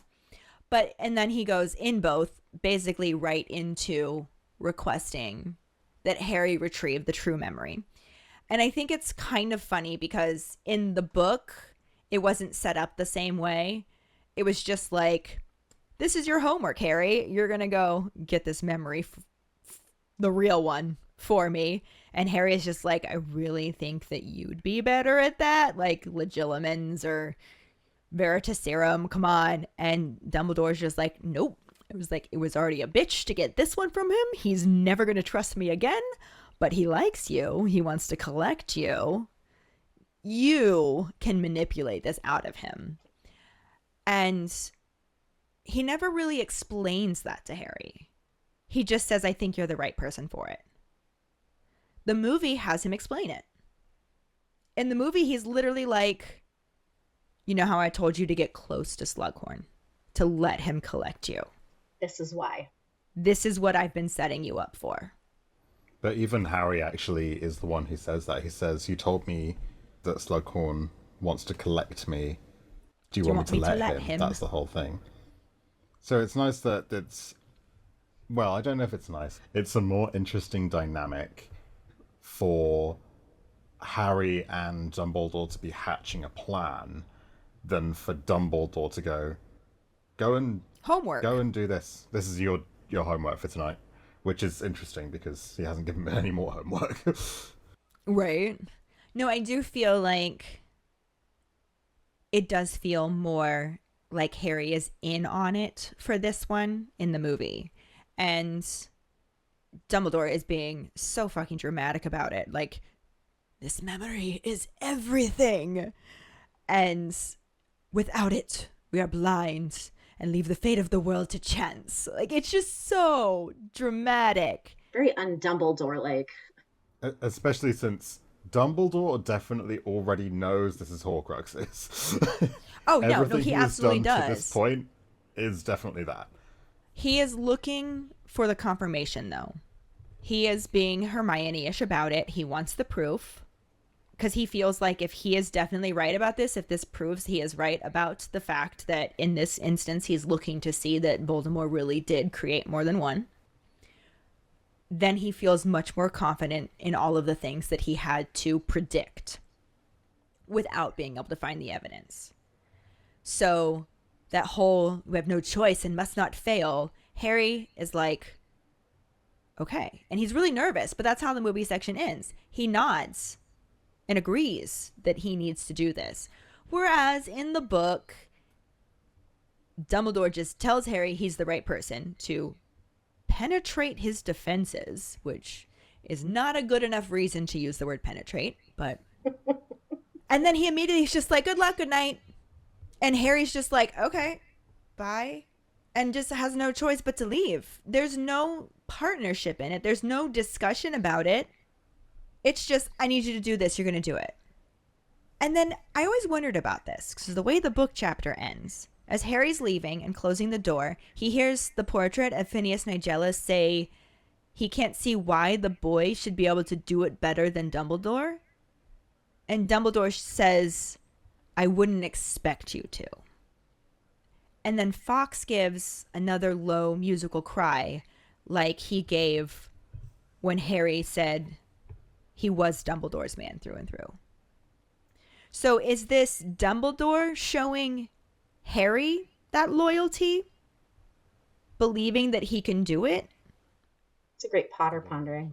Speaker 1: And then he goes in both, basically right into requesting that Harry retrieve the true memory. And I think it's kind of funny because in the book, it wasn't set up the same way. It was just like, this is your homework, Harry. You're going to go get this memory, the real one, for me. And Harry is just like, I really think that you'd be better at that. Like Legilimens or Veritaserum, come on. And Dumbledore's just like, nope. It was like, it was already a bitch to get this one from him. He's never going to trust me again. But he likes you. He wants to collect you. You can manipulate this out of him. And he never really explains that to Harry. He just says, I think you're the right person for it. The movie has him explain it. In the movie, he's literally like, you know how I told you to get close to Slughorn, to let him collect you.
Speaker 3: This is why.
Speaker 1: This is what I've been setting you up for.
Speaker 4: But even Harry actually is the one who says that. He says, you told me that Slughorn wants to collect me. Do you want me to let him? That's the whole thing. So it's nice that it's... Well, I don't know if it's nice. It's a more interesting dynamic for Harry and Dumbledore to be hatching a plan than for Dumbledore to go and do this. This is your homework for tonight. Which is interesting because he hasn't given me any more homework.
Speaker 1: Right. No, I do feel like it does feel more like Harry is in on it for this one in the movie. And Dumbledore is being so fucking dramatic about it. Like, this memory is everything. And without it, we are blind and leave the fate of the world to chance. Like, it's just so dramatic.
Speaker 3: Very un-Dumbledore-like.
Speaker 4: Especially since Dumbledore definitely already knows this is Horcruxes.
Speaker 1: Oh, no,
Speaker 4: Everything
Speaker 1: he
Speaker 4: has
Speaker 1: absolutely
Speaker 4: done
Speaker 1: does.
Speaker 4: to this point is definitely that.
Speaker 1: He is looking for the confirmation, though. He is being Hermione-ish about it. He wants the proof. Because he feels like if he is definitely right about this, if this proves he is right about the fact that in this instance he's looking to see that Voldemort really did create more than one, then he feels much more confident in all of the things that he had to predict without being able to find the evidence. So that whole, we have no choice and must not fail, Harry is like, okay. And he's really nervous, but that's how the movie section ends. He nods and agrees that he needs to do this. Whereas in the book, Dumbledore just tells Harry he's the right person to penetrate his defenses, which is not a good enough reason to use the word penetrate, but... And then he immediately is just like, good luck, good night. And Harry's just like, okay, bye. And just has no choice but to leave. There's no partnership in it. There's no discussion about it. It's just, I need you to do this. You're going to do it. And then I always wondered about this, because the way the book chapter ends, as Harry's leaving and closing the door, he hears the portrait of Phineas Nigella say he can't see why the boy should be able to do it better than Dumbledore. And Dumbledore says, I wouldn't expect you to. And then Fawkes gives another low musical cry, like he gave when Harry said he was Dumbledore's man through and through. So is this Dumbledore showing Harry that loyalty? Believing that he can do it?
Speaker 3: It's a great Potter pondering.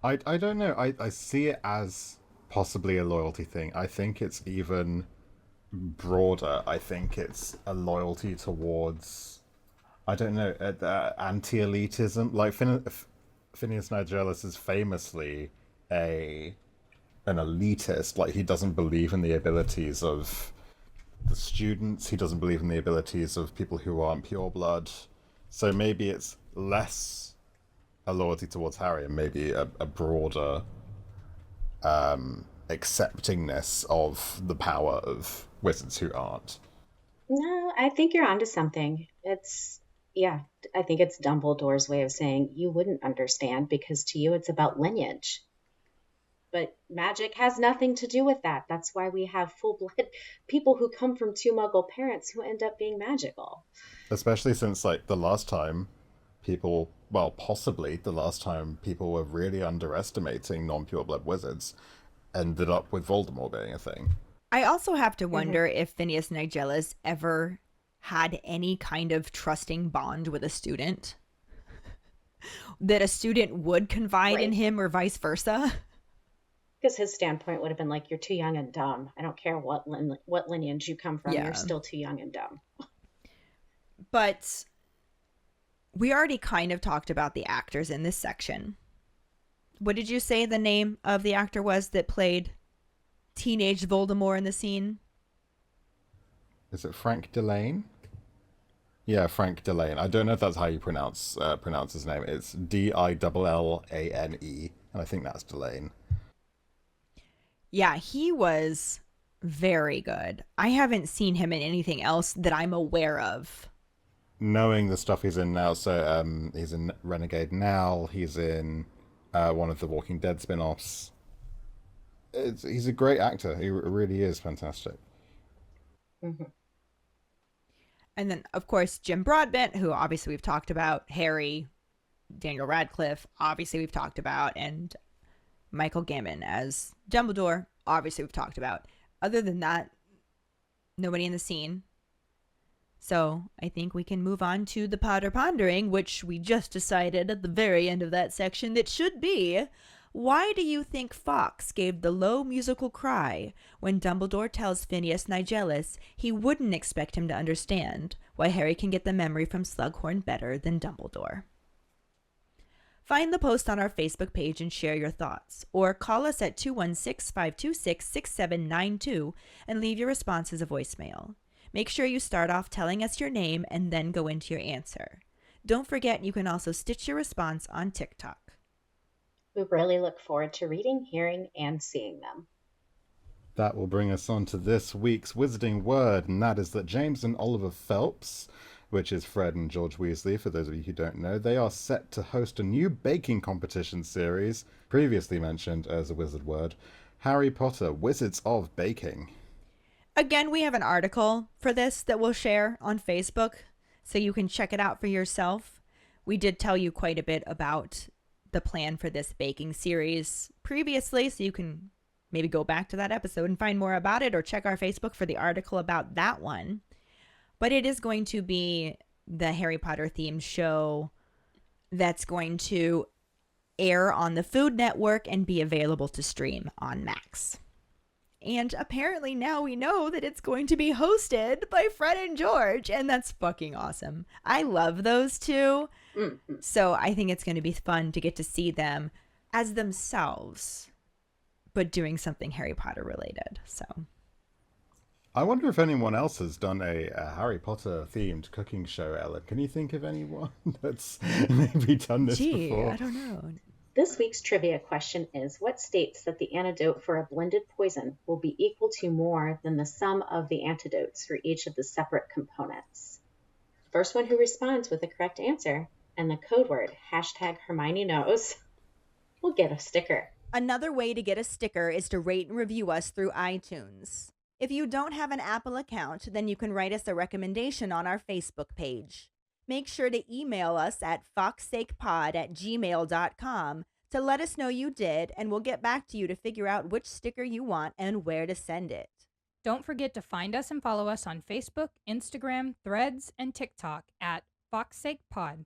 Speaker 4: I don't know. I see it as possibly a loyalty thing. I think it's even broader. I think it's a loyalty towards, I don't know, anti-elitism. Like Phineas Nigellus is famously an elitist. Like, he doesn't believe in the abilities of the students. He doesn't believe in the abilities of people who aren't pureblood. So maybe it's less a loyalty towards Harry and maybe a broader acceptingness of the power of wizards who aren't.
Speaker 3: No, I think you're onto something. I think it's Dumbledore's way of saying you wouldn't understand because to you it's about lineage. But magic has nothing to do with that. That's why we have full-blood people who come from two Muggle parents who end up being magical.
Speaker 4: Especially since, like, possibly the last time people were really underestimating non-pureblood wizards ended up with Voldemort being a thing.
Speaker 1: I also have to wonder if Phineas Nigellus ever had any kind of trusting bond with a student. That a student would confide in him or vice versa.
Speaker 3: Because his standpoint would have been like, you're too young and dumb. I don't care what lineage you come from. Yeah. You're still too young and dumb.
Speaker 1: But we already kind of talked about the actors in this section. What did you say the name of the actor was that played teenage Voldemort in the scene?
Speaker 4: Is it Frank Delane? Yeah, Frank Delane. I don't know if that's how you pronounce his name. It's Dillane, and I think that's Delane.
Speaker 1: Yeah, he was very good. I haven't seen him in anything else that I'm aware of.
Speaker 4: Knowing the stuff he's in now, so he's in Renegade now, he's in one of the Walking Dead spin-offs. He's a great actor. He really is fantastic.
Speaker 3: Mm-hmm.
Speaker 1: And then, of course, Jim Broadbent, who obviously we've talked about, Harry, Daniel Radcliffe, obviously we've talked about, and Michael Gambon as Dumbledore, obviously we've talked about. Other than that, nobody in the scene. So I think we can move on to the Potter Pondering, which we just decided at the very end of that section that should be Why do you think Fawkes gave the low musical cry when Dumbledore tells Phineas Nigellus he wouldn't expect him to understand why Harry can get the memory from Slughorn better than Dumbledore? Find the post on our Facebook page and share your thoughts, or call us at 216-526-6792 and leave your response as a voicemail. Make sure you start off telling us your name and then go into your answer. Don't forget you can also stitch your response on TikTok.
Speaker 3: We really look forward to reading, hearing, and seeing them.
Speaker 4: That will bring us on to this week's Wizarding Word, and that is that James and Oliver Phelps, which is Fred and George Weasley, for those of you who don't know, they are set to host a new baking competition series, previously mentioned as a wizard word, Harry Potter, Wizards of Baking.
Speaker 1: Again, we have an article for this that we'll share on Facebook, so you can check it out for yourself. We did tell you quite a bit about the plan for this baking series previously, so you can maybe go back to that episode and find more about it, or check our Facebook for the article about that one. But it is going to be the Harry Potter themed show that's going to air on the Food Network and be available to stream on Max. And apparently now we know that it's going to be hosted by Fred and George, and that's fucking awesome. I love those two. Mm-hmm. So I think it's going to be fun to get to see them as themselves, but doing something Harry Potter related. So
Speaker 4: I wonder if anyone else has done a Harry Potter themed cooking show, Ellen. Can you think of anyone that's maybe done this before?
Speaker 1: I don't know.
Speaker 3: This week's trivia question is, what states that the antidote for a blended poison will be equal to more than the sum of the antidotes for each of the separate components? First one who responds with the correct answer and the code word #Hermione knows will get a sticker.
Speaker 1: Another way to get a sticker is to rate and review us through iTunes. If you don't have an Apple account, then you can write us a recommendation on our Facebook page. Make sure to email us at foxsakepod@gmail.com to let us know you did, and we'll get back to you to figure out which sticker you want and where to send it.
Speaker 2: Don't forget to find us and follow us on Facebook, Instagram, Threads, and TikTok at FoxSakePod.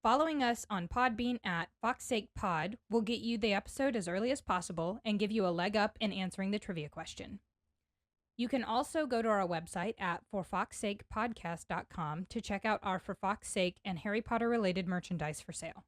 Speaker 2: Following us on Podbean at FoxSakePod will get you the episode as early as possible and give you a leg up in answering the trivia question. You can also go to our website at forfoxsakepodcast.com to check out our For Fox's Sake and Harry Potter related merchandise for sale.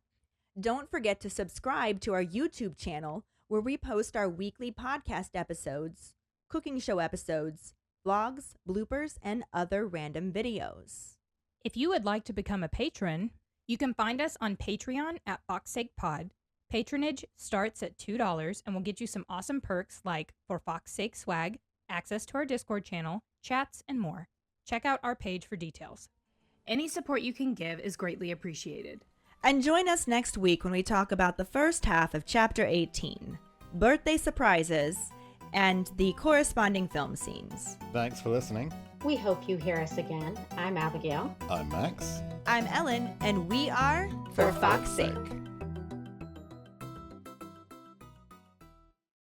Speaker 1: Don't forget to subscribe to our YouTube channel, where we post our weekly podcast episodes, cooking show episodes, vlogs, bloopers, and other random videos.
Speaker 2: If you would like to become a patron, you can find us on Patreon at FoxSakePod. Patronage starts at $2 and will get you some awesome perks like For Fox's Sake swag, access to our Discord channel, chats, and more. Check out our page for details. Any support you can give is greatly appreciated.
Speaker 1: And join us next week when we talk about the first half of Chapter 18, birthday surprises, and the corresponding film scenes.
Speaker 4: Thanks for listening.
Speaker 3: We hope you hear us again. I'm Abigail.
Speaker 4: I'm Max.
Speaker 1: I'm Ellen, and we are For Fox's Sake.